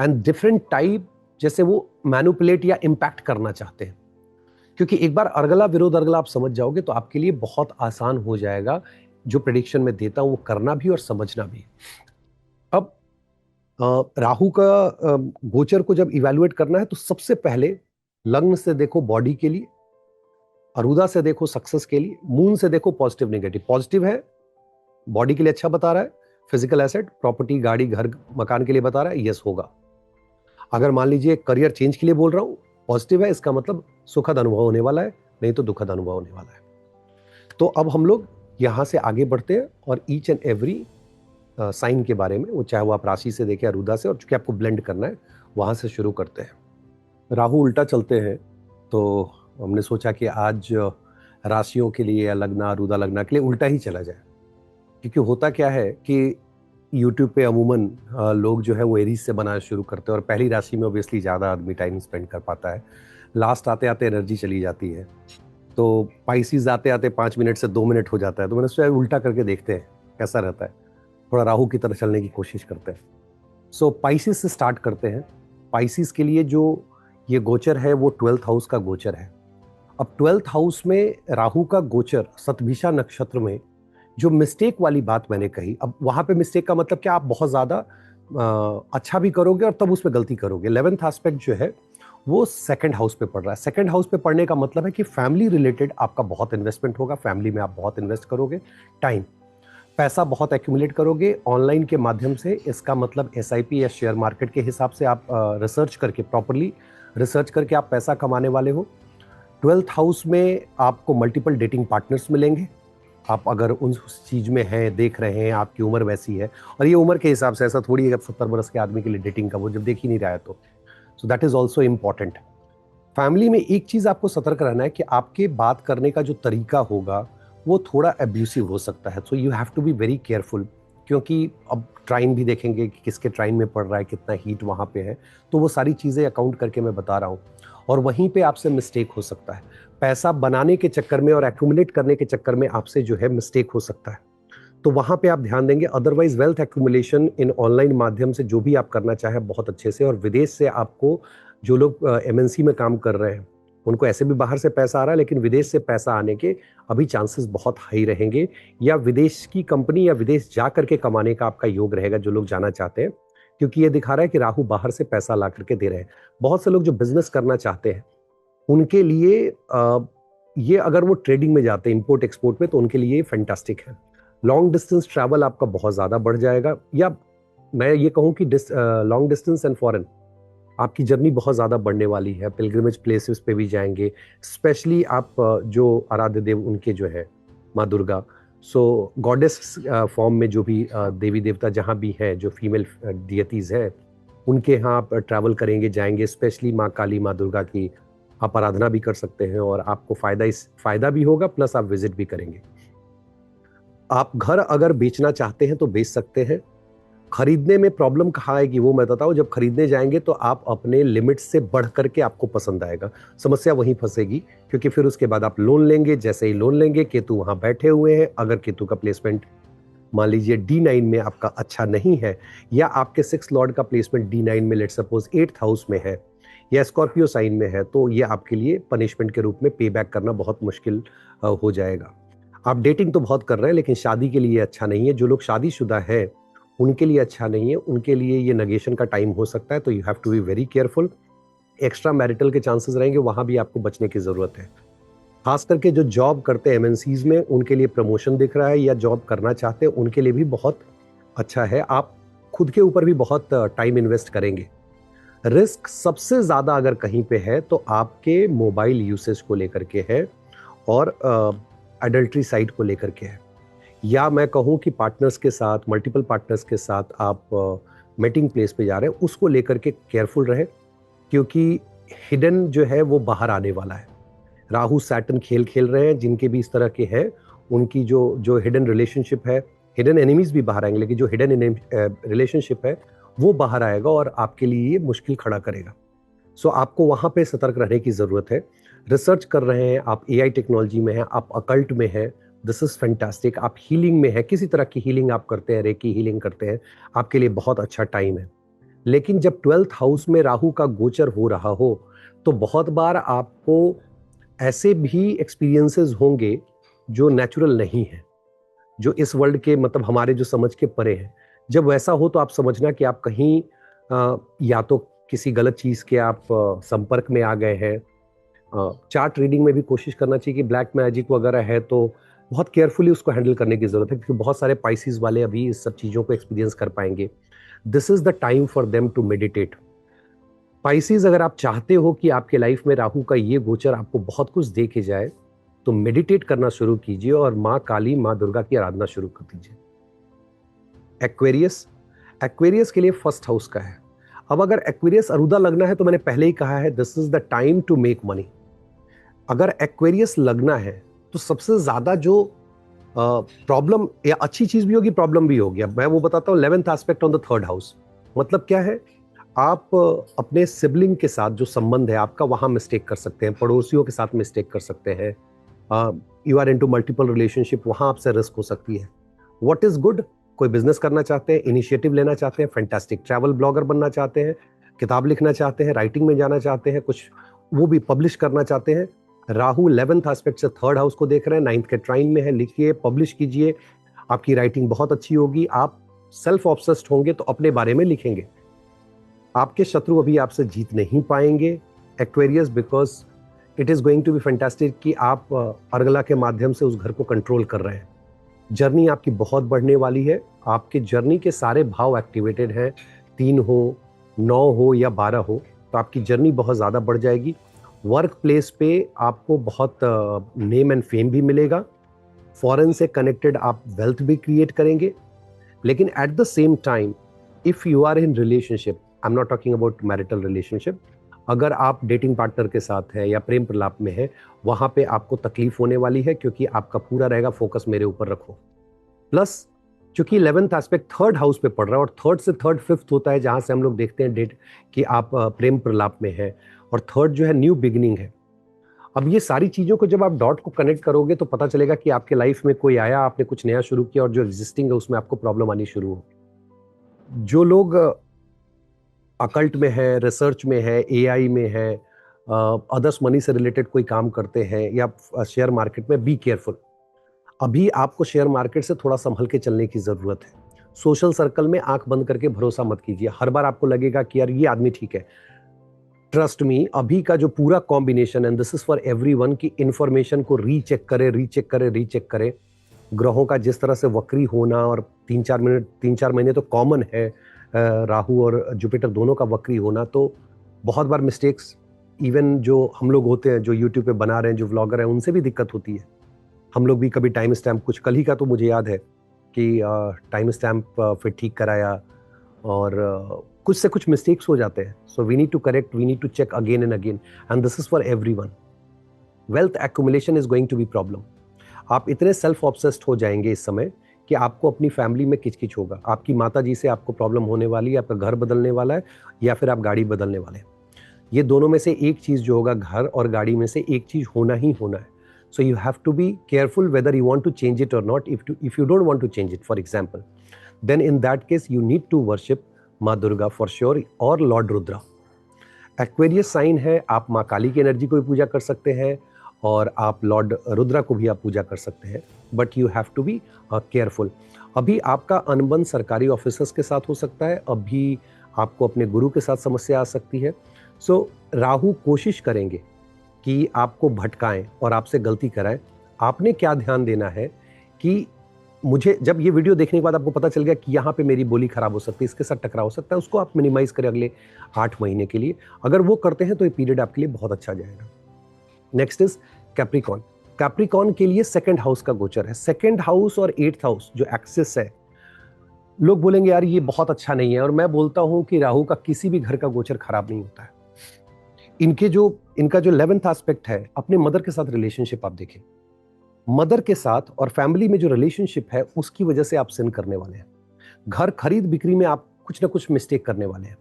and different type, जैसे वो मैनिपुलेट या इंपैक्ट करना चाहते हैं। क्योंकि एक बार अर्गला विरोध अर्गला आप समझ जाओगे तो आपके लिए बहुत आसान हो जाएगा जो प्रेडिक्शन में देता हूं वो करना भी और समझना भी। अब राहु का गोचर को जब इवैल्यूएट करना है तो सबसे पहले लग्न से देखो बॉडी के लिए, अरुदा से देखो सक्सेस के लिए, मून से देखो पॉजिटिव नेगेटिव। पॉजिटिव है, बॉडी के लिए अच्छा बता रहा है, फिजिकल एसेट, प्रॉपर्टी, गाड़ी, घर, मकान के लिए बता रहा है, यस होगा। अगर मान लीजिए करियर चेंज के लिए बोल रहा हूं, पॉजिटिव है, इसका मतलब सुखद अनुभव होने वाला है, नहीं तो दुखद अनुभव होने वाला है। तो अब हम लोग यहां से आगे बढ़ते हैं और ईच एंड एवरी साइन के बारे में, वो चाहे वो आप राशि से देखें, अरुदा से, और चूंकि आपको ब्लेंड करना है वहां से शुरू करते हैं। राहु उल्टा चलते हैं तो हमने सोचा कि आज राशियों के लिए या लग्ना, अरुदा लग्ना के लिए उल्टा ही चला जाए। क्योंकि होता क्या है कि यूट्यूब पे अमूमन लोग जो है वो एरीज से बनाना शुरू करते हैं और पहली राशि में ऑब्वियसली ज़्यादा आदमी टाइम स्पेंड कर पाता है, लास्ट आते आते एनर्जी चली जाती है, तो पाइसिस आते आते 5 मिनट से 2 मिनट हो जाता है। तो मैंने सोचा उल्टा करके देखते हैं कैसा रहता है, थोड़ा राहु की तरह चलने की कोशिश करते हैं। सो पाइसिस से स्टार्ट करते हैं। पाइसिस के लिए जो ये गोचर है वो 12th हाउस का गोचर है। अब 12th हाउस में राहु का गोचर शतभिषा नक्षत्र में, जो मिस्टेक वाली बात मैंने कही, अब वहां पे मिस्टेक का मतलब क्या, आप बहुत ज्यादा अच्छा भी करोगे और तब उसमें गलती करोगे। 11th एस्पेक्ट जो है वो 2nd हाउस पे पड़ रहा है। 2nd हाउस पे पढ़ने का मतलब है कि फैमिली रिलेटेड आपका बहुत इन्वेस्टमेंट होगा, फैमिली में आप बहुत इन्वेस्ट करोगे, टाइम, पैसा बहुत एक्यूमुलेट करोगे ऑनलाइन के माध्यम से। इसका मतलब एसआईपी या शेयर मार्केट के हिसाब से आप रिसर्च करके, प्रॉपरली रिसर्च करके आप पैसा कमाने वाले हो। 12th हाउस में आपको मल्टीपल डेटिंग पार्टनर्स मिलेंगे, आप अगर उस चीज़ में हैं, देख रहे हैं, आपकी उम्र वैसी है, और ये उम्र के हिसाब से, ऐसा थोड़ी है 70 बरस के आदमी के लिए डेटिंग का वो जब देख ही नहीं रहा है तो so that is also important. Family में एक चीज़ आपको सतर्क रहना है कि आपके बात करने का जो तरीका होगा वो थोड़ा एब्यूसिव हो सकता है, so you have to be very careful. क्योंकि अब ट्राइन भी देखेंगे कि किसके ट्राइन में पड़ रहा है, कितना हीट वहाँ पे है, तो वो सारी चीज़ें अकाउंट करके मैं बता रहा हूँ, और वहीं पे आपसे मिस्टेक हो सकता है। पैसा बनाने के चक्कर में और एक्यूमुलेट करने के चक्कर में आपसे जो है मिस्टेक हो सकता है, तो वहाँ पे आप ध्यान देंगे। अदरवाइज वेल्थ एक्यूमुलेशन इन ऑनलाइन माध्यम से जो भी आप करना चाहें बहुत अच्छे से, और विदेश से आपको, जो लोग एमएनसी में काम कर रहे हैं उनको ऐसे भी बाहर से पैसा आ रहा है, लेकिन विदेश से पैसा आने के अभी चांसेस बहुत हाई रहेंगे, या विदेश की कंपनी या विदेश जा करके कमाने का आपका योग रहेगा जो लोग जाना चाहते हैं, क्योंकि ये दिखा रहा है कि राहु बाहर से पैसा ला करके दे रहे हैं। बहुत से लोग जो बिजनेस करना चाहते हैं उनके लिए ये, अगर वो ट्रेडिंग में जाते हैं इंपोर्ट एक्सपोर्ट में, तो उनके लिए फैंटास्टिक है। लॉन्ग डिस्टेंस ट्रैवल आपका बहुत ज़्यादा बढ़ जाएगा, या मैं ये कहूँ कि लॉन्ग डिस्टेंस एंड फॉरेन आपकी जर्नी बहुत ज़्यादा बढ़ने वाली है। पिलग्रिमेज प्लेसेस पे भी जाएंगे, स्पेशली आप जो आराध्य देव उनके जो है माँ दुर्गा, सो गॉडेस फॉर्म में जो भी देवी देवता जहाँ भी हैं, जो फीमेल डियटीज़ हैं, उनके यहाँ आप ट्रैवल करेंगे, जाएंगे, स्पेशली माँ काली, माँ दुर्गा की आप आराधना भी कर सकते हैं और आपको फ़ायदा भी होगा, प्लस आप विजिट भी करेंगे। आप घर अगर बेचना चाहते हैं तो बेच सकते हैं। खरीदने में प्रॉब्लम कहाँ आएगी वो मैं बताता हूँ। जब खरीदने जाएंगे तो आप अपने लिमिट से बढ़ करके आपको पसंद आएगा, समस्या वहीं फंसेगी, क्योंकि फिर उसके बाद आप लोन लेंगे। जैसे ही लोन लेंगे, केतु वहाँ बैठे हुए हैं, अगर केतु का प्लेसमेंट मान लीजिए D9 में आपका अच्छा नहीं है, या आपके 6 लॉर्ड का प्लेसमेंट D9 में लेट सपोज 8th हाउस में है या स्कॉर्पियो साइन में है, तो ये आपके लिए पनिशमेंट के रूप में पे बैक करना बहुत मुश्किल हो जाएगा। आप डेटिंग तो बहुत कर रहे हैं, लेकिन शादी के लिए अच्छा नहीं है। जो लोग शादीशुदा है उनके लिए अच्छा नहीं है, उनके लिए ये नेगेशन का टाइम हो सकता है, तो you have to be very careful. Extra marital के चांसेस रहेंगे, वहां भी आपको बचने की जरूरत है। खास करके जो जॉब करते हैं एमएनसीज में, उनके लिए प्रमोशन दिख रहा है, या जॉब करना चाहते हैं उनके लिए भी बहुत अच्छा है। आप खुद के ऊपर भी बहुत टाइम इन्वेस्ट करेंगे। रिस्क सबसे ज्यादा अगर कहीं पे है तो आपके मोबाइल यूसेज को लेकर के है, और एडल्ट्री साइट को लेकर के है, या मैं कहूँ कि पार्टनर्स के साथ, मल्टीपल पार्टनर्स के साथ आप मीटिंग प्लेस पे जा रहे हैं, उसको लेकर के केयरफुल रहे, क्योंकि हिडन जो है वो बाहर आने वाला है। राहु सैटर्न खेल खेल रहे हैं, जिनके भी इस तरह के हैं, उनकी जो जो हिडन रिलेशनशिप है, हिडन एनिमीज भी बाहर आएंगे, लेकिन जो हिडन रिलेशनशिप है वो बाहर आएगा और आपके लिए ये मुश्किल खड़ा करेगा। सो आपको वहाँ पे सतर्क रहने की ज़रूरत है। रिसर्च कर रहे हैं आप, एआई टेक्नोलॉजी में हैं, आप अकल्ट में हैं, दिस इज़ फैंटास्टिक। आप हीलिंग में हैं, किसी तरह की हीलिंग आप करते हैं, रेकी हीलिंग करते हैं, आपके लिए बहुत अच्छा टाइम है। लेकिन जब 12th हाउस में राहु का गोचर हो रहा हो, तो बहुत बार आपको ऐसे भी एक्सपीरियंसेस होंगे जो नेचुरल नहीं है, जो इस वर्ल्ड के मतलब हमारे जो समझ के परे हैं। जब वैसा हो तो आप समझना कि आप कहीं या तो किसी गलत चीज़ के आप संपर्क में आ गए हैं। चार्ट रीडिंग में भी कोशिश करना चाहिए कि ब्लैक मैजिक वगैरह है तो बहुत केयरफुली उसको हैंडल करने की ज़रूरत है, क्योंकि बहुत सारे पाइसिस वाले अभी इस सब चीज़ों को एक्सपीरियंस कर पाएंगे। This is the time for them to meditate. Pisces, अगर आप चाहते हो कि आपके लाइफ में राहु का ये गोचर आपको बहुत कुछ दे के जाए, तो मेडिटेट करना शुरू कीजिए और माँ काली, माँ दुर्गा की आराधना शुरू कर दीजिए। एक्वेरियस, एक्वेरियस के लिए फर्स्ट हाउस का है। अब अगर एक्वेरियस अरुदा लगना है तो मैंने पहले ही कहा है, this is the time to make money. अगर एक्वेरियस लगना है तो सबसे ज्यादा जो प्रॉब्लम, या अच्छी चीज भी होगी प्रॉब्लम भी होगी। अब मैं वो बताता हूँ। 11th aspect on the 3rd house मतलब क्या है? आप अपने सिबलिंग के साथ जो संबंध है आपका, वहां मिस्टेक कर सकते हैं, पड़ोसियों के साथ मिस्टेक कर सकते हैं। You are into multiple relationship, वहां आपसे रिस्क हो सकती है। What is good? कोई बिजनेस करना चाहते हैं, इनिशिएटिव लेना चाहते हैं, फैंटास्टिक। ट्रैवल ब्लॉगर बनना चाहते हैं, किताब लिखना चाहते हैं, राइटिंग में जाना चाहते हैं, कुछ वो भी पब्लिश करना चाहते हैं। राहु 11th एस्पेक्ट से 3rd हाउस को देख रहे हैं, 9th के ट्राइन में है। लिखिए, पब्लिश कीजिए, आपकी राइटिंग बहुत अच्छी होगी। आप सेल्फ ऑब्सेस्ड होंगे तो अपने बारे में लिखेंगे। आपके शत्रु अभी आपसे जीत नहीं पाएंगे Aquarius, because it is going to be fantastic कि आप अर्गला के माध्यम से उस घर को कंट्रोल कर रहे हैं। जर्नी आपकी बहुत बढ़ने वाली है। आपके जर्नी के सारे भाव एक्टिवेटेड हैं, 3 हो, 9 हो या 12 हो, तो आपकी जर्नी बहुत ज़्यादा बढ़ जाएगी। वर्क प्लेस पे आपको बहुत नेम एंड फेम भी मिलेगा। फॉरेन से कनेक्टेड आप वेल्थ भी क्रिएट करेंगे। लेकिन at the same time, if you are in relationship, I am not talking about marital relationship, अगर आप डेटिंग पार्टनर के साथ है या प्रेम प्रलाप में है, वहां पे आपको तकलीफ होने वाली है, क्योंकि आपका पूरा रहेगा फोकस मेरे ऊपर रखो। प्लस चूंकि 11th एस्पेक्ट 3rd हाउस पे पड़ रहा है, और 3rd से 3rd 5th होता है, जहां से हम लोग देखते हैं डेट कि आप प्रेम प्रलाप में है, और 3rd जो है न्यू बिगिनिंग है। अब ये सारी चीजों को जब आप डॉट को कनेक्ट करोगे तो पता चलेगा कि आपके लाइफ में कोई आया, आपने कुछ नया शुरू किया, और जो एग्जिस्टिंग है उसमें आपको प्रॉब्लम आनी शुरू हो। जो लोग अकल्ट में है, रिसर्च में है, एआई में है, अदर्स मनी से रिलेटेड कोई काम करते हैं, या शेयर मार्केट में, बी केयरफुल। अभी आपको शेयर मार्केट से थोड़ा संभल के चलने की जरूरत है। सोशल सर्कल में आंख बंद करके भरोसा मत कीजिए। हर बार आपको लगेगा कि यार ये आदमी ठीक है। ट्रस्ट मी, अभी का जो पूरा combination, and this is for everyone, की इंफॉर्मेशन को रीचेक करें, रीचेक करें, रीचेक करें। ग्रहों का जिस तरह से वक्री होना, और 3-4 महीने तो कॉमन है, राहु और जुपिटर दोनों का वक्री होना, तो बहुत बार मिस्टेक्स इवन जो हम लोग होते हैं, जो यूट्यूब पे बना रहे हैं, जो व्लॉगर हैं, उनसे भी दिक्कत होती है। हम लोग भी कभी टाइम स्टैम्प, कुछ कल ही का तो मुझे याद है कि टाइम स्टैम्प फिर ठीक कराया, और कुछ से कुछ मिस्टेक्स हो जाते हैं. So we need to correct, we need to check again and again, and this is for everyone. Wealth accumulation is going to be problem. आप इतने सेल्फ ऑब्सेस्ड हो जाएंगे इस समय कि आपको अपनी फैमिली में किचकिच होगा. आपकी माता जी से आपको प्रॉब्लम होने वाली है, आपका घर बदलने वाला है, या फिर आप गाड़ी बदलने वाले हैं. ये दोनों में से एक चीज जो होगा, घर और गाड़ी में से एक चीज होना ही होना है. So you have to be careful whether you want to change it or not. If you don't want to change it, for example, then in that case you need to worship Maa Durga for sure, or Lord Rudra. Aquarius sign है, आप माँ काली की energy को भी पूजा कर सकते हैं, और आप लॉर्ड रुद्रा को भी आप पूजा कर सकते हैं. But you have to be careful. अभी आपका अनबन सरकारी ऑफिसर्स के साथ हो सकता है, अभी आपको अपने गुरु के साथ समस्या आ सकती है. सो राहु कोशिश करेंगे कि आपको भटकाएं और आपसे गलती कराएं. आपने क्या ध्यान देना है कि मुझे जब ये वीडियो देखने के बाद आपको पता चल गया कि यहाँ पे मेरी बोली खराब हो सकती है, इसके साथ टकराव हो सकता है, उसको आप मिनिमाइज करें अगले 8 महीने के लिए. अगर वो करते हैं तो ये पीरियड आपके लिए बहुत अच्छा जाएगा. Next is Capricorn. कैप्रिकॉन के लिए सेकंड हाउस का गोचर है. सेकंड हाउस और 8th हाउस जो एक्सिस है, लोग बोलेंगे यार ये बहुत अच्छा नहीं है, और मैं बोलता हूं कि राहु का किसी भी घर का गोचर खराब नहीं होता है. इनका जो 11th एस्पेक्ट है, अपने मदर के साथ रिलेशनशिप आप देखें. मदर के साथ और फैमिली में जो रिलेशनशिप है, उसकी वजह से आप सिन करने वाले हैं. घर खरीद बिक्री में आप कुछ ना कुछ मिस्टेक करने वाले हैं.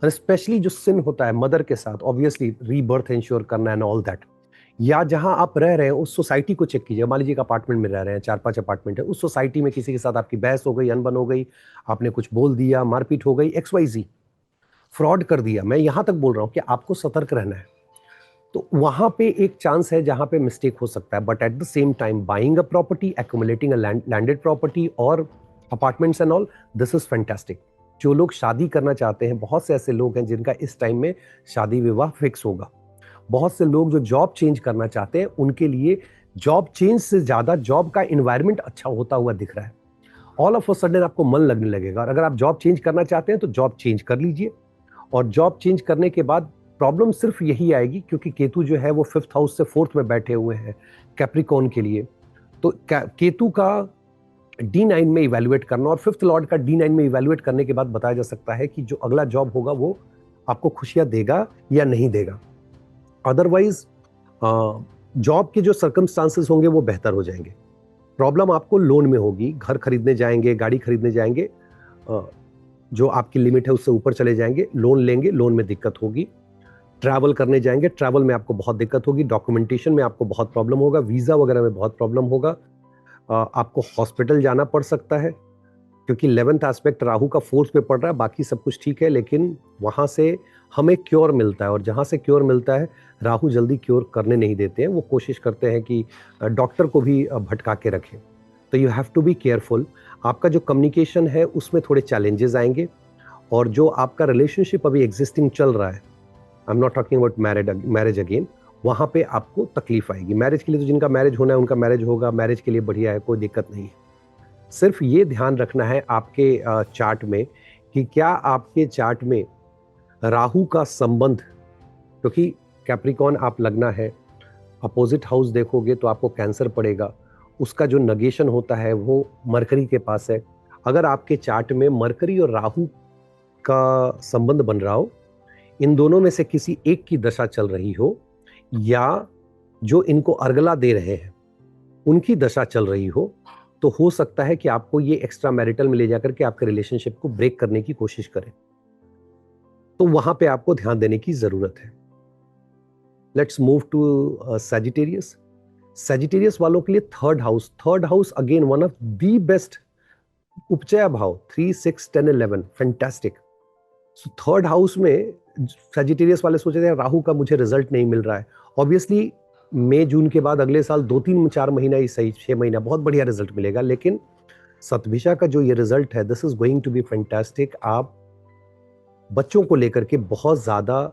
और स्पेशली जो सिन होता है मदर के साथ, ऑब्वियसली रीबर्थ इंश्योर करना एंड ऑल दैट, या जहां आप रह रहे हैं उस सोसाइटी को चेक कीजिए. मान लीजिए एक अपार्टमेंट में रह रहे हैं, 4-5 अपार्टमेंट है, उस सोसाइटी में किसी के साथ आपकी बहस हो गई, अनबन हो गई, आपने कुछ बोल दिया, मारपीट हो गई, XYZ, फ्रॉड कर दिया. मैं यहां तक बोल रहा हूं कि आपको सतर्क रहना है. तो वहां पे एक चांस है जहां पे मिस्टेक हो सकता है. But at the same time buying a property, accumulating a landed property or apartments and all, this is fantastic. जो लोग शादी करना चाहते हैं, बहुत से ऐसे लोग हैं जिनका इस टाइम में शादी विवाह फिक्स होगा. बहुत से लोग जो जॉब चेंज करना चाहते हैं, उनके लिए जॉब चेंज से ज्यादा जॉब का इन्वायरमेंट अच्छा होता हुआ दिख रहा है. ऑल ऑफ अ सडन आपको मन लगने लगेगा. और अगर आप जॉब चेंज करना चाहते हैं तो जॉब चेंज कर लीजिए. और जॉब चेंज करने के बाद प्रॉब्लम सिर्फ यही आएगी, क्योंकि केतु जो है वो 5th हाउस से 4th में बैठे हुए हैं कैप्रिकॉन के लिए. तो केतु का D9 में इवैल्यूएट करना और 5th लॉर्ड का D9 में इवैल्यूएट करने के बाद बताया जा सकता है कि जो अगला जॉब होगा वो आपको खुशियां देगा या नहीं देगा. अदरवाइज जॉब के जो सर्कमस्टांसेस होंगे वो बेहतर हो जाएंगे. प्रॉब्लम आपको लोन में होगी. घर खरीदने जाएंगे, गाड़ी खरीदने जाएंगे, जो आपकी लिमिट है उससे ऊपर चले जाएंगे, लोन लेंगे, लोन में दिक्कत होगी. ट्रैवल करने जाएंगे, ट्रैवल में आपको बहुत दिक्कत होगी. डॉक्यूमेंटेशन में आपको बहुत प्रॉब्लम होगा. वीजा वगैरह में बहुत प्रॉब्लम होगा. आपको हॉस्पिटल जाना पड़ सकता है, क्योंकि 11th एस्पेक्ट राहु का 4th पे पड़ रहा है. बाकी सब कुछ ठीक है, लेकिन वहां से हमें क्योर मिलता है, और जहां से क्योर मिलता है राहु जल्दी क्योर करने नहीं देते हैं. वो कोशिश करते हैं कि डॉक्टर को भी भटका के रखें. तो you have to be careful. आपका जो कम्युनिकेशन है उसमें थोड़े चैलेंजेस आएंगे, और जो आपका रिलेशनशिप अभी एग्जिस्टिंग चल रहा है, आई am not talking about marriage again, वहां पे आपको तकलीफ आएगी. मैरिज के लिए तो जिनका मैरिज होना है उनका मैरिज होगा, मैरिज के लिए बढ़िया है, कोई दिक्कत नहीं है. सिर्फ ये ध्यान रखना है आपके चार्ट में कि क्या आपके चार्ट में राहु का संबंध, क्योंकि कैप्रिकॉन आप लगना है, अपोजिट हाउस देखोगे तो आपको कैंसर पड़ेगा. उसका जो नगेशन होता है वो मरकरी के पास है. अगर आपके चार्ट में मरकरी और राहु का संबंध बन रहा हो, इन दोनों में से किसी एक की दशा चल रही हो, या जो इनको अर्गला दे रहे हैं उनकी दशा चल रही हो, तो हो सकता है कि आपको ये एक्स्ट्रा मैरिटल में ले जाकर के आपके रिलेशनशिप को ब्रेक करने की कोशिश करें. तो वहां पे आपको ध्यान देने की जरूरत है. Let's move to Sagittarius. Sagittarius वालों के लिए third house again one of the best उपचय भाव, 3, 6, 10, 11, फैंटास्टिक. सो थर्ड हाउस में सैजिटेरियस वाले सोच रहे हैं राहु का मुझे रिजल्ट नहीं मिल रहा है. ऑब्वियसली मई जून के बाद अगले साल 2-3-4 महीना ही सही, 6 महीना बहुत बढ़िया रिजल्ट मिलेगा. लेकिन सतभिषा का जो ये रिजल्ट है, this is going to be fantastic. आप बच्चों को लेकर के बहुत ज्यादा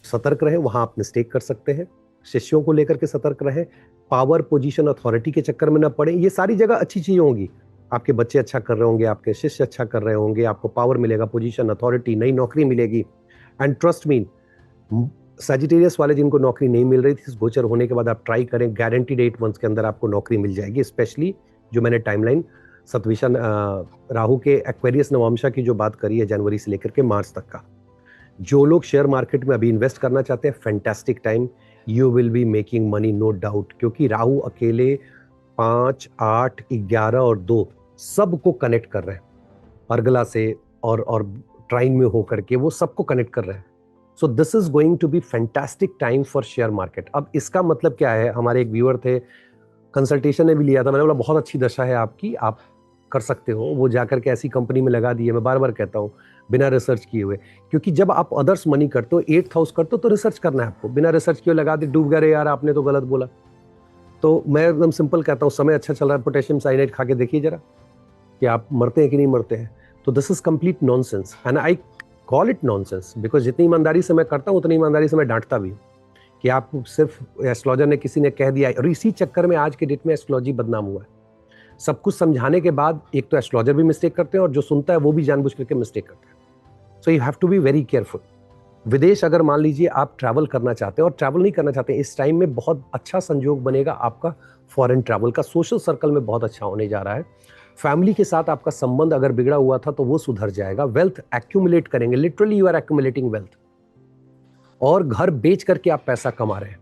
सतर्क रहें, वहां आप मिस्टेक कर सकते हैं. शिष्यों को लेकर के सतर्क रहें. पावर, पोजीशन, अथॉरिटी के चक्कर में ना पड़े. ये सारी जगह अच्छी चीजें होंगी. आपके बच्चे अच्छा कर रहे होंगे, आपके शिष्य अच्छा कर रहे होंगे, आपको पावर मिलेगा, पोजीशन, अथॉरिटी, नई नौकरी मिलेगी. एंड ट्रस्ट मी, सैजिटेरियस वाले जिनको नौकरी नहीं मिल रही थी, इस गोचर होने के बाद आप ट्राई करें, गारंटीड 8 मंथ्स के अंदर आपको नौकरी मिल जाएगी। स्पेशली जो मैंने टाइमलाइन सतविशन राहु के एक्वेरियस नवांशा की जो बात करी है, जनवरी से लेकर के मार्च तक का, जो लोग शेयर मार्केट में अभी इन्वेस्ट करना चाहते हैं, fantastic time, you will be making money no doubt, क्योंकि राहु अकेले 5, 8, 11 और 2 सबको कनेक्ट कर रहे हैं, अर्गला से और ट्राइन में होकर के वो सबको कनेक्ट कर रहे हैं। So this is going to be fantastic time for share market. अब इसका मतलब क्या है, हमारे एक व्यूअर थे, कंसल्टेशन ने भी लिया था, मैंने बोला बहुत अच्छी दशा है आपकी, आप कर सकते हो, वो जाकर के ऐसी कंपनी में लगा दिए। मैं बार बार कहता हूँ, बिना रिसर्च किए हुए, क्योंकि जब आप अदर्स मनी करते हो, 8th हाउस करते हो, तो रिसर्च करना है आपको। बिना रिसर्च किए लगा दे, डूब गए यार, आपने तो गलत बोला। तो मैं एकदम सिंपल कहता हूँ, समय अच्छा चल रहा है, पोटेशियम साइनाइड खा के देखिए जरा कि आप मरते हैं कि नहीं मरते हैं। तो this is complete nonsense and I call it nonsense, because जितनी ईमानदारी से मैं करता हूँ उतनी ईमानदारी से मैं डांटता भी हूँ कि आप सिर्फ एस्ट्रोलॉजर ने किसी ने कह दिया, और इसी चक्कर में आज के डेट में एस्ट्रोलॉजी बदनाम हुआ है। सब कुछ समझाने के बाद एक तो एस्ट्रोलॉजर भी मिस्टेक करते हैं और जो सुनता है वो भी जानबूझ करके मिस्टेक करता है। So you have to be very careful. विदेश अगर मान लीजिए आप ट्रैवल करना चाहते हैं और ट्रैवल नहीं करना चाहते, इस टाइम में बहुत अच्छा संयोग बनेगा आपका फॉरेन ट्रैवल का, सोशल सर्कल में बहुत अच्छा होने जा रहा है। फैमिली के साथ आपका संबंध अगर बिगड़ा हुआ था तो वो सुधर जाएगा। वेल्थ एक्यूमुलेट करेंगे, literally you are accumulating wealth, और घर बेच करके आप पैसा कमा रहे हैं।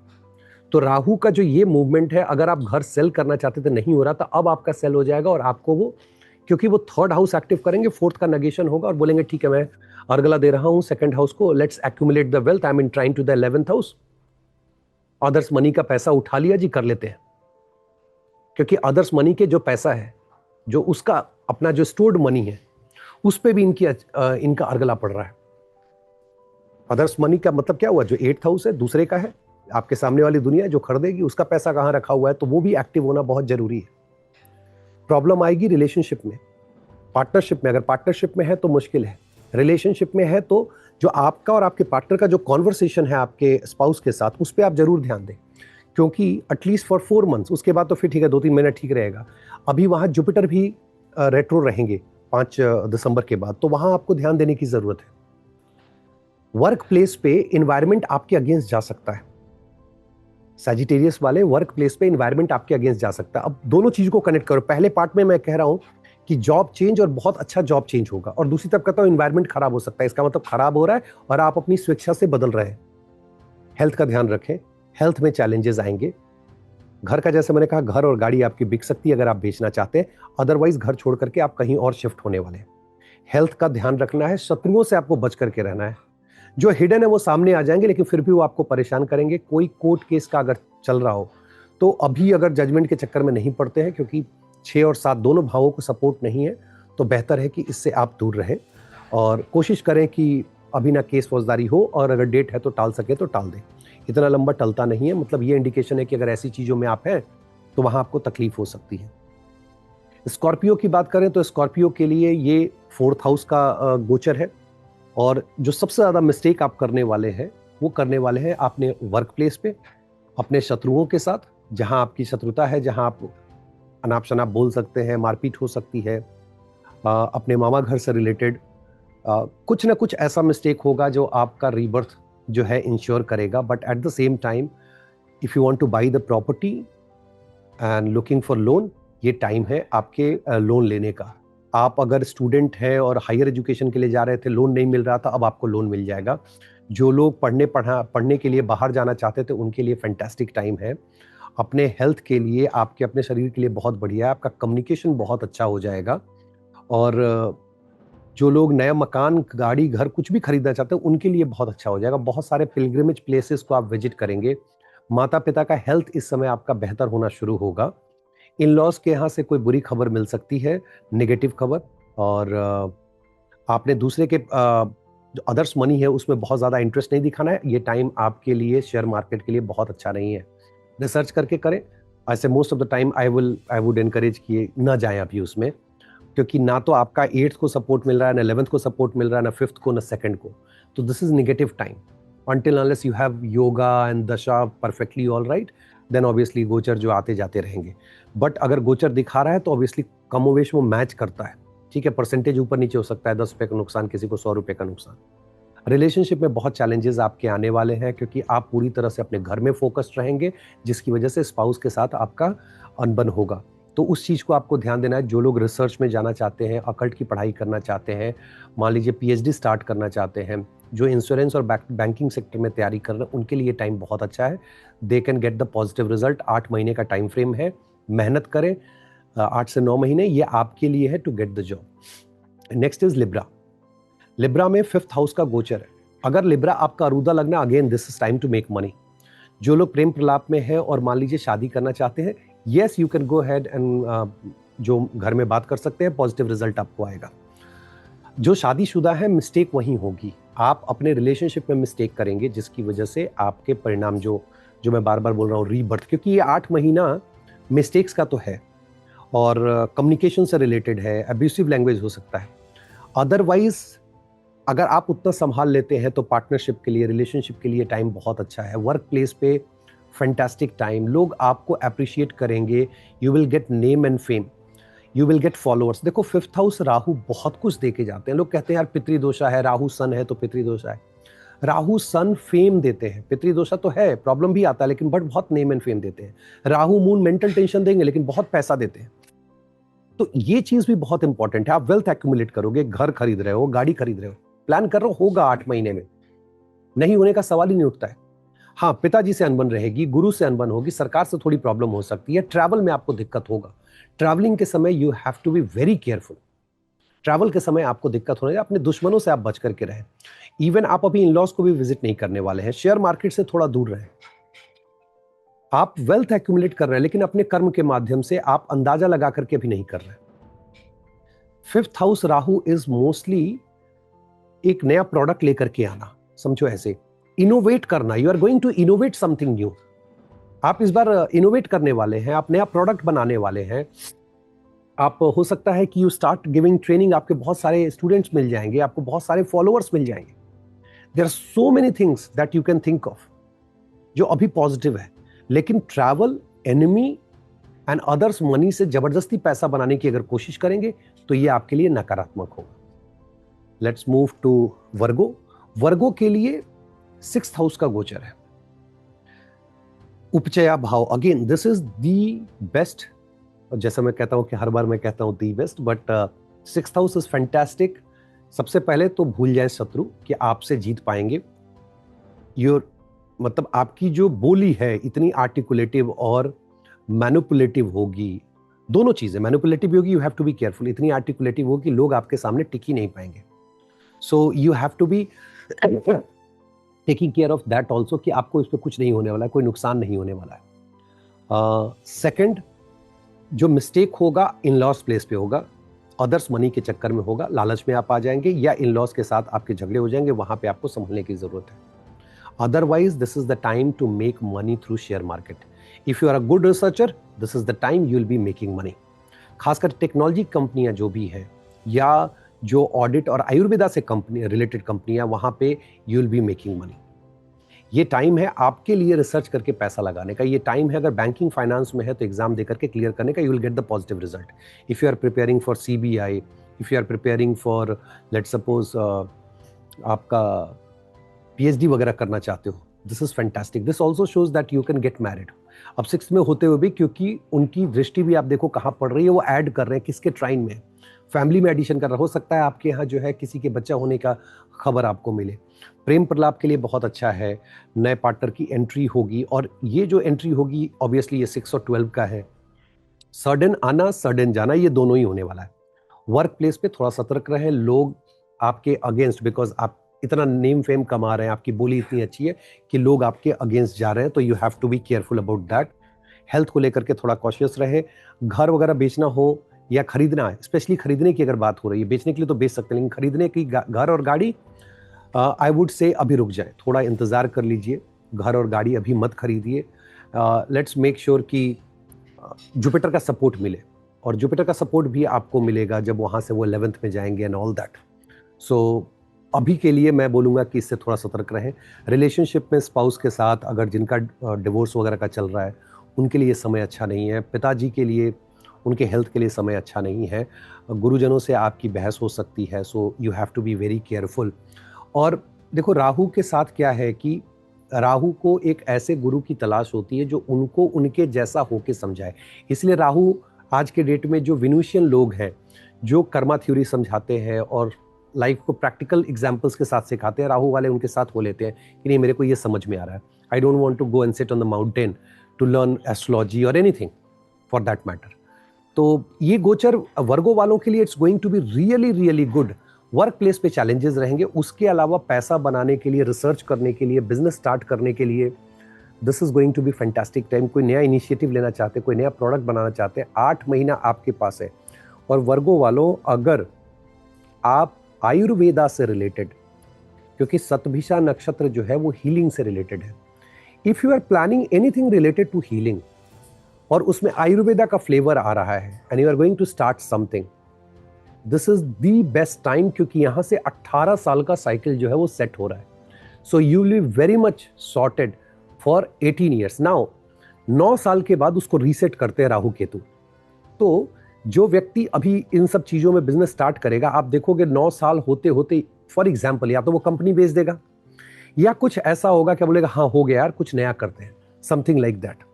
तो राहु का जो ये मूवमेंट है, अगर आप घर सेल करना चाहते थे, नहीं हो रहा था, अब आपका सेल हो जाएगा। और आपको वो, क्योंकि वो 3rd हाउस एक्टिव करेंगे, 4th का नेगेशन होगा और बोलेंगे ठीक है मैं अर्गला दे रहा हूं 2nd हाउस को, let's accumulate the wealth, I am in trying to the 11th house. Others money का पैसा उठा लिया जी, कर लेते हैं, क्योंकि अदर्स मनी के जो पैसा है, जो उसका अपना जो स्टोर्ड मनी है, उस पे भी इनका अर्गला पड़ रहा है। अदर्स मनी का मतलब क्या हुआ, जो 8th हाउस है दूसरे का है, आपके सामने वाली दुनिया जो खरीदेगी उसका पैसा कहाँ रखा हुआ है, तो वो भी एक्टिव होना बहुत जरूरी है। प्रॉब्लम आएगी रिलेशनशिप में, पार्टनरशिप में। अगर पार्टनरशिप में है तो मुश्किल है, रिलेशनशिप में है तो जो आपका और आपके पार्टनर का जो कॉन्वर्सेशन है आपके स्पाउस के साथ, उस पर आप जरूर ध्यान दें, क्योंकि एटलीस्ट फॉर 4 मंथ्स, उसके बाद तो फिर ठीक है 2-3 महीने ठीक रहेगा। अभी वहाँ जुपिटर भी रेट्रो रहेंगे 5 दिसंबर के बाद, तो वहाँ आपको ध्यान देने की जरूरत है। वर्क प्लेस पे इन्वायरमेंट आपके अगेंस्ट जा सकता है, सैजिटेरियस वाले, वर्क प्लेस पे इन्वायरमेंट आपके अगेंस्ट जा सकता है। अब दोनों चीजों को कनेक्ट करो। पहले पार्ट में मैं कह रहा हूं कि जॉब चेंज और बहुत अच्छा जॉब चेंज होगा, और दूसरी तरफ कहता हूं इन्वायरमेंट खराब हो सकता है। इसका मतलब खराब हो रहा है और आप अपनी स्वेच्छा से बदल रहे हैं। हेल्थ का ध्यान रखें, हेल्थ में चैलेंजेस आएंगे। घर का, जैसे मैंने कहा, घर और गाड़ी आपकी बिक सकती है अगर आप बेचना चाहते हैं, अदरवाइज घर छोड़ करके आप कहीं और शिफ्ट होने वाले हैं। हेल्थ का ध्यान रखना है, शत्रुओं से आपको बच करके रहना है। जो हिडन है वो सामने आ जाएंगे, लेकिन फिर भी वो आपको परेशान करेंगे। कोई कोर्ट केस का अगर चल रहा हो तो अभी अगर जजमेंट के चक्कर में नहीं पड़ते हैं, क्योंकि 6 और 7 दोनों भावों को सपोर्ट नहीं है, तो बेहतर है कि इससे आप दूर रहें और कोशिश करें कि अभी ना केस फौजदारी हो, और अगर डेट है तो टाल सके तो टाल दें। इतना लंबा टलता नहीं है, मतलब ये इंडिकेशन है कि अगर ऐसी चीज़ों में आप हैं तो वहाँ आपको तकलीफ हो सकती है। स्कॉर्पियो की बात करें तो स्कॉर्पियो के लिए ये 4th हाउस का गोचर है, और जो सबसे ज़्यादा मिस्टेक आप करने वाले हैं वो करने वाले हैं आपने वर्क प्लेस पे, अपने शत्रुओं के साथ, जहां आपकी शत्रुता है, जहां आप अनाप शनाप बोल सकते हैं, मारपीट हो सकती है, अपने मामा घर से रिलेटेड कुछ ना कुछ ऐसा मिस्टेक होगा जो आपका रीबर्थ जो है इंश्योर करेगा। But at the same time, if you want two by the property and looking for loan, ये टाइम है आपके लोन लेने का। आप अगर स्टूडेंट हैं और हायर एजुकेशन के लिए जा रहे थे, लोन नहीं मिल रहा था, अब आपको लोन मिल जाएगा। जो लोग पढ़ने के लिए बाहर जाना चाहते थे, उनके लिए फैंटास्टिक टाइम है। अपने हेल्थ के लिए, आपके अपने शरीर के लिए बहुत बढ़िया है। आपका कम्युनिकेशन बहुत अच्छा हो जाएगा। और जो लोग नया मकान, गाड़ी, घर कुछ भी खरीदना चाहते हैं, उनके लिए बहुत अच्छा हो जाएगा। बहुत सारे पिलग्रिमेज प्लेसेस को आप विजिट करेंगे। माता पिता का हेल्थ इस समय आपका बेहतर होना शुरू होगा। इन लॉज के यहाँ से कोई बुरी खबर मिल सकती है, नेगेटिव खबर। और आपने दूसरे के जो अदर्स मनी है उसमें बहुत ज़्यादा इंटरेस्ट नहीं दिखाना है। ये टाइम आपके लिए शेयर मार्केट के लिए बहुत अच्छा नहीं है। रिसर्च करके करें। ऐसे most of the time I would encourage किए ना जाएं अभी उसमें, क्योंकि ना तो आपका 8th को सपोर्ट मिल रहा है, ना 11th को सपोर्ट मिल रहा है, ना 5th को, ना 2nd को। तो this is negative time until unless you have yoga and dasha perfectly all right, then obviously गोचर जो आते जाते रहेंगे। बट अगर गोचर दिखा रहा है तो ऑब्वियसली कमोवेश वो मैच करता है, ठीक है। परसेंटेज ऊपर नीचे हो सकता है, 10 रुपये का नुकसान, किसी को 100 रुपये का नुकसान। रिलेशनशिप में बहुत चैलेंजेस आपके आने वाले हैं क्योंकि आप पूरी तरह से अपने घर में फोकस्ड रहेंगे, जिसकी वजह से स्पाउस के साथ आपका अनबन होगा। तो उस चीज़ को आपको ध्यान देना है। जो लोग रिसर्च में जाना चाहते हैं, अकल्ट की पढ़ाई करना चाहते हैं, मान लीजिए पीएचडी स्टार्ट करना चाहते हैं, जो इंश्योरेंस और बैंकिंग सेक्टर में तैयारी कर रहे हैं, उनके लिए टाइम बहुत अच्छा है। They can get the positive result. 8 महीने का टाइम फ्रेम है, मेहनत करें। 8 से 9 महीने ये आपके लिए है to get the job. Next is Libra. Libra में 5th हाउस का गोचर है। अगर लिब्रा आपका अरूदा लगना, again this is time to make money. जो लोग प्रेम प्रलाप में है और मान लीजिए शादी करना चाहते हैं, yes you can go had and जो घर में बात कर सकते हैं, पॉजिटिव रिजल्ट आपको आएगा। जो शादीशुदा है, मिस्टेक वहीं होगी। आप अपने रिलेशनशिप में मिस्टेक करेंगे, जिसकी वजह से आपके परिणाम जो जो मैं बार बार बोल रहा हूँ, रीबर्थ, क्योंकि ये 8 महीना मिस्टेक्स का तो है और कम्युनिकेशन से रिलेटेड है, अब्यूसिव लैंग्वेज हो सकता है। अदरवाइज अगर आप उतना संभाल लेते हैं तो पार्टनरशिप के लिए, रिलेशनशिप के लिए टाइम बहुत अच्छा है। वर्क प्लेस पे फैंटास्टिक टाइम, लोग आपको अप्रिशिएट करेंगे, you will gate name and fame, you will gate followers. देखो 5th हाउस राहु बहुत कुछ दे के जाते हैं। लोग कहते हैं यार पितृदोषा है, राहु सन है तो पितृदोषा है। राहु सन फेम देते हैं, पितृदोषा तो है, प्रॉब्लम भी आता है, लेकिन बट बहुत नेम एंड फेम देते हैं। राहु मून मेंटल टेंशन देंगे लेकिन बहुत पैसा देते हैं। तो ये चीज भी बहुत इंपॉर्टेंट है। आप वेल्थ एक्यूमुलेट करोगे, घर खरीद रहे हो, गाड़ी खरीद रहे हो, प्लान कर रहे हो, होगा 8 महीने में, नहीं होने का सवाल ही नहीं उठता है। हाँ, पिताजी से अनबन रहेगी, गुरु से अनबन होगी, सरकार से थोड़ी प्रॉब्लम हो सकती है, ट्रैवल में आपको दिक्कत होगा। ट्रैवलिंग के समय you have to be very careful. Travel के समय आपको दिक्कत होने, अपने दुश्मनों से आप बच करके रहें। इवन आप अभी इन-लॉज को भी विजिट नहीं करने वाले हैं। शेयर मार्केट से थोड़ा दूर रहें। आप वेल्थ एक्यूमुलेट कर रहे हैं लेकिन अपने कर्म के माध्यम से, आप अंदाजा लगा करके भी नहीं कर रहे हैं। 5th house Rahu is mostly एक नया प्रोडक्ट लेकर के आना, समझो ऐसे इनोवेट करना। You are going to innovate something new. आप इस बार इनोवेट करने वाले हैं, आप नया प्रोडक्ट बनाने वाले हैं। आप हो सकता है कि यू स्टार्ट गिविंग ट्रेनिंग, आपके बहुत सारे स्टूडेंट्स मिल जाएंगे, आपको बहुत सारे फॉलोअर्स मिल जाएंगे। There are so many things that you can think of जो अभी पॉजिटिव है। लेकिन travel, enemy and others money से जबरदस्ती पैसा बनाने की अगर कोशिश करेंगे तो ये आपके लिए नकारात्मक होगा। लेट्स मूव टू वर्गो। वर्गो के लिए 6th हाउस का गोचर है, उपचया भाव। Again this is the best, जैसा मैं कहता हूं कि हर बार मैं कहता हूं the best, but 6th house is fantastic. सबसे पहले तो भूल जाए शत्रु कि आपसे जीत पाएंगे। योर मतलब आपकी जो बोली है इतनी आर्टिकुलेटिव और मैनिपुलेटिव होगी, दोनों चीजें, मैनिपुलेटिव भी होगी, you have to be careful, इतनी आर्टिकुलेटिव होगी लोग आपके सामने टिक ही नहीं पाएंगे। So you have to be taking care of that also कि आपको इस पर कुछ नहीं होने वाला है, कोई नुकसान नहीं होने वाला है। सेकंड, जो मिस्टेक होगा इन लॉस प्लेस पे होगा, अदर्स मनी के चक्कर में होगा, लालच में आप आ जाएंगे या इन लॉस के साथ आपके झगड़े हो जाएंगे, वहां पे आपको संभलने की जरूरत है। Otherwise this is the time to make money through share market. If you are a good researcher, this is the time you will be making money. खासकर टेक्नोलॉजी कंपनियां जो भी है या जो ऑडिट और आयुर्वेदा से कंपनी रिलेटेड कंपनियां, वहां पे you will be making money. ये टाइम है आपके लिए रिसर्च करके पैसा लगाने का। ये टाइम है, अगर बैंकिंग फाइनेंस में है तो एग्जाम देकर के क्लियर करने का, you will get the positive result. If you are preparing for CBI, if you are preparing for let's suppose आपका पीएचडी वगैरह करना चाहते हो, this is fantastic. This also shows that you can get married. अब 6th में होते हुए भी, क्योंकि उनकी दृष्टि भी आप देखो कहाँ पड़ रही है, वो ऐड कर रहे हैं किसके ट्राइन में, फैमिली में एडिशन कर रहा हो सकता है आपके यहाँ जो है किसी के बच्चा होने का खबर आपको मिले। प्रेम प्रलाप के लिए बहुत अच्छा है, नए पार्टनर की एंट्री होगी, और ये जो एंट्री होगी ऑब्वियसली ये 6 और 12 का है। सडन आना, सडन जाना, ये दोनों ही होने वाला है। वर्क प्लेस पे थोड़ा सतर्क रहें, लोग आपके अगेंस्ट, बिकॉज आप इतना नेम फेम कमा रहे हैं, आपकी बोली इतनी अच्छी है कि लोग आपके अगेंस्ट जा रहे हैं, तो you have to be careful about that. Health को लेकर के थोड़ा कॉशियस रहे। घर वगैरह बेचना हो या खरीदना है, स्पेशली खरीदने की अगर बात हो रही है, बेचने के लिए तो बेच सकते हैं, लेकिन खरीदने की घर और गाड़ी, आई वुड से अभी रुक जाए, थोड़ा इंतजार कर लीजिए। घर और गाड़ी अभी मत खरीदिए। लेट्स मेक श्योर कि जुपिटर का सपोर्ट मिले, और जुपिटर का सपोर्ट भी आपको मिलेगा जब वहाँ से वो 11th में जाएंगे एंड ऑल दैट। सो अभी के लिए मैं बोलूँगा कि इससे थोड़ा सतर्क रहें। रिलेशनशिप में स्पाउस के साथ अगर जिनका डिवोर्स वगैरह का चल रहा है, उनके लिए समय अच्छा नहीं है। पिताजी के लिए, उनके हेल्थ के लिए समय अच्छा नहीं है। गुरुजनों से आपकी बहस हो सकती है, so you have to be very careful. और देखो राहु के साथ क्या है कि राहु को एक ऐसे गुरु की तलाश होती है जो उनको उनके जैसा होके समझाए। इसलिए राहु आज के डेट में जो विनूशियन लोग हैं, जो कर्मा थ्योरी समझाते हैं और लाइफ को प्रैक्टिकल एग्जाम्पल्स के साथ सिखाते हैं, राहु वाले उनके साथ हो लेते हैं कि नहीं मेरे को ये समझ में आ रहा है, I don't want to go and sit on the mountain to learn astrology और एनीथिंग फॉर दैट मैटर। तो ये गोचर वर्गो वालों के लिए it's going to be really really good. Work place पे चैलेंजेस रहेंगे, उसके अलावा पैसा बनाने के लिए, रिसर्च करने के लिए, बिजनेस स्टार्ट करने के लिए this is going to be fantastic time. कोई नया इनिशिएटिव लेना चाहते, कोई नया प्रोडक्ट बनाना चाहते हैं, 8 महीना आपके पास है। और वर्गो वालों, अगर आप आयुर्वेदा से रिलेटेड, क्योंकि सतभिषा नक्षत्र जो है वो हीलिंग से रिलेटेड है, if you are planning anything related to healing और उसमें आयुर्वेदा का फ्लेवर आ रहा है and you are going to start something, this is the best time, क्योंकि यहां से 18 साल का साइकिल जो है वो सेट हो रहा है। So you will be very much sorted for 18 years. Now 9 साल के बाद उसको रीसेट करते हैं राहु केतु। तो जो व्यक्ति अभी इन सब चीजों में बिजनेस स्टार्ट करेगा, आप देखोगे 9 साल होते होते फॉर एग्जाम्पल या तो वो कंपनी बेच देगा या कुछ ऐसा होगा क्या बोलेगा हाँ हो गया यार कुछ नया करते हैं, समथिंग लाइक दैट।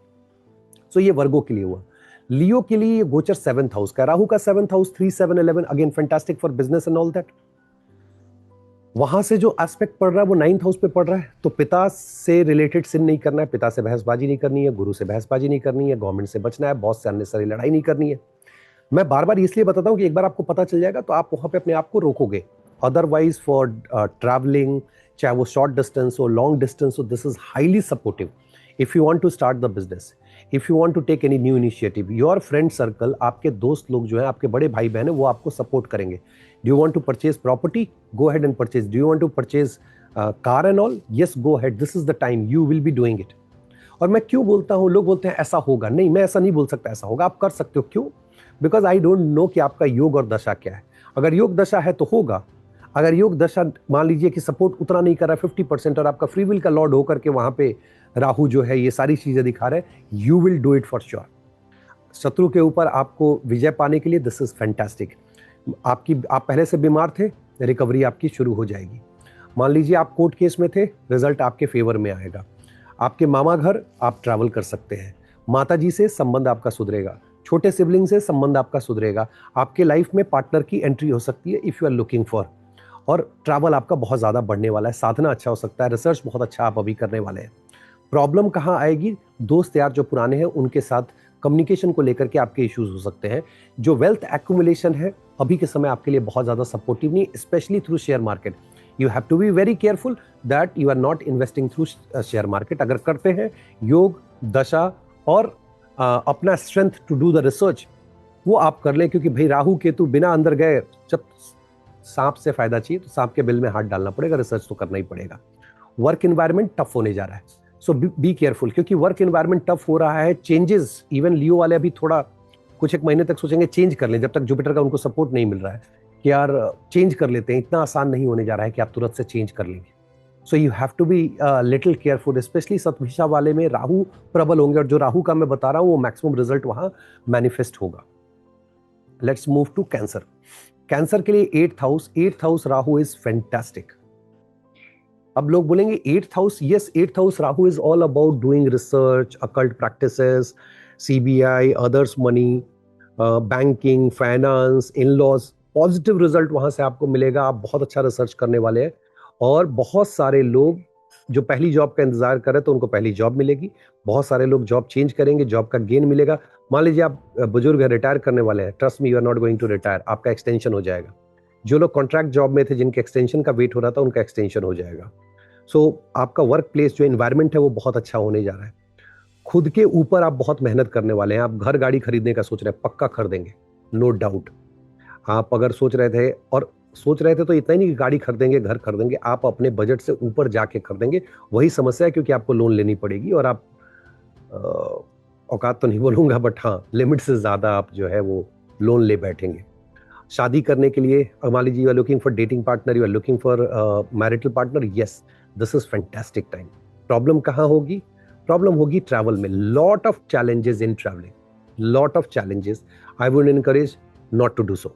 सो ये वर्गो के लिए हुआ। लियो के लिए ये गोचर 7th हाउस का, राहु का 7th house 3, 7, 11 again fantastic for business and all that. वहां से जो एस्पेक्ट पड़ रहा है वो 9th हाउस पे पड़ रहा है, तो पिता से रिलेटेड सिन नहीं करना है, पिता से बहसबाजी नहीं करनी है, गुरु से बहसबाजी नहीं करनी है, गवर्नमेंट से बचना है, बॉस से अननेसेसरी लड़ाई नहीं करनी है। मैं बार बार इसलिए बताता हूँ कि एक बार आपको पता चल जाएगा तो आप वहां पे अपने आप को रोकोगे। अदरवाइज फॉर ट्रैवलिंग, चाहे वो शॉर्ट डिस्टेंस हो, लॉन्ग डिस्टेंस हो, this is highly supportive if you want to start the business, if you want to take any new initiative. Your friend circle, आपके दोस्त लोग जो है, आपके बड़े भाई बहन है, वो आपको सपोर्ट करेंगे। Do you want to purchase property, go ahead and purchase. Do you want to purchase car and all, yes go ahead, this is the time, you will be doing it. और मैं क्यों बोलता हूँ, लोग बोलते हैं ऐसा होगा, नहीं मैं ऐसा नहीं बोल सकता ऐसा होगा, आप कर सकते हो। क्यों? बिकॉज आई डोंट नो कि आपका योग और दशा क्या है। अगर योग दशा है तो होगा, अगर योग दशा मान लीजिए कि सपोर्ट उतना नहीं कर रहा है 50% और आपका फ्री विल का लॉर्ड होकर के वहां पे राहु जो है ये सारी चीजें दिखा रहे हैं, you will do it for sure. शत्रु के ऊपर आपको विजय पाने के लिए दिस इज फैंटास्टिक। आप पहले से बीमार थे, रिकवरी आपकी शुरू हो जाएगी। मान लीजिए आप कोर्ट केस में थे, रिजल्ट आपके फेवर में आएगा। आपके मामा घर आप ट्रैवल कर सकते हैं, माता जी से संबंध आपका सुधरेगा, छोटे सिबलिंग से संबंध आपका सुधरेगा, आपके लाइफ में पार्टनर की एंट्री हो सकती है if you are looking for, और ट्रैवल आपका बहुत ज़्यादा बढ़ने वाला है, साधना अच्छा हो सकता है, रिसर्च बहुत अच्छा आप अभी करने वाले हैं। प्रॉब्लम कहाँ आएगी? दोस्त यार जो पुराने हैं उनके साथ कम्युनिकेशन को लेकर के आपके इश्यूज हो सकते हैं। जो वेल्थ एक्यूमुलेशन है अभी के समय आपके लिए बहुत ज़्यादा सपोर्टिव नहीं, specially through share market. You have to be very careful that you are not investing through share market. अगर करते हैं योग दशा और अपना strength to do the research वो आप कर लें, क्योंकि भाई राहु केतु बिना अंदर गए, जब सांप से फायदा चाहिए तो सांप के बिल में हाथ डालना पड़ेगा, रिसर्च तो करना ही पड़ेगा। वर्क एनवायरनमेंट टफ होने जा रहा है, सो बी केयरफुल, क्योंकि वर्क एनवायरनमेंट टफ हो रहा है। चेंजेस इवन लियो वाले अभी थोड़ा कुछ एक महीने तक सोचेंगे चेंज कर लें, जब तक जुपिटर का उनको सपोर्ट नहीं मिल रहा है कि यार चेंज कर लेते हैं। इतना आसान नहीं होने जा रहा है कि आप तुरंत से चेंज कर लेंगे। So you have to be little careful, specially Shatabhisha वाले में राहु प्रबल होंगे, और जो राहु का मैं बता रहा हूँ वो मैक्सिमम रिजल्ट वहां मैनिफेस्ट होगा। Let's move to Cancer. Cancer के लिए 8th house Rahu is fantastic. अब लोग बोलेंगे 8th house, yes 8th house Rahu is all about doing research, occult practices, CBI, others money, banking, finance, in laws. Positive result वहां से आपको मिलेगा, आप बहुत अच्छा रिसर्च करने वाले हैं। और बहुत सारे लोग जो पहली जॉब का इंतजार कर रहे हैं तो उनको पहली जॉब मिलेगी, बहुत सारे लोग जॉब चेंज करेंगे, जॉब का गेन मिलेगा। मान लीजिए आप बुजुर्ग हैं, रिटायर करने वाले हैं, trust me you are not going to retire, आपका एक्सटेंशन हो जाएगा। जो लोग कॉन्ट्रैक्ट जॉब में थे, जिनके एक्सटेंशन का वेट हो रहा था, उनका एक्सटेंशन हो जाएगा। सो आपका वर्क प्लेस जो एनवायरमेंट है वो बहुत अच्छा होने जा रहा है। खुद के ऊपर आप बहुत मेहनत करने वाले हैं। आप घर गाड़ी खरीदने का सोच रहे हैं, पक्का खरीदेंगे, नो डाउट। आप अगर सोच रहे थे तो इतना ही नहीं कि गाड़ी खरीदेंगे, घर खरीदेंगे, आप अपने बजट से ऊपर जाके खरीदेंगे। वही समस्या है, क्योंकि आपको लोन लेनी पड़ेगी और आप औकात तो नहीं बोलूंगा, बट हाँ लिमिट से ज्यादा आप जो है वो लोन ले बैठेंगे। शादी करने के लिए मान लीजिए you are looking for dating partner, you are looking for marital partner, yes this is fantastic time. Problem कहाँ होगी? प्रॉब्लम होगी ट्रैवल में। Lot of challenges in travelling, lot of challenges. I would encourage not to do so.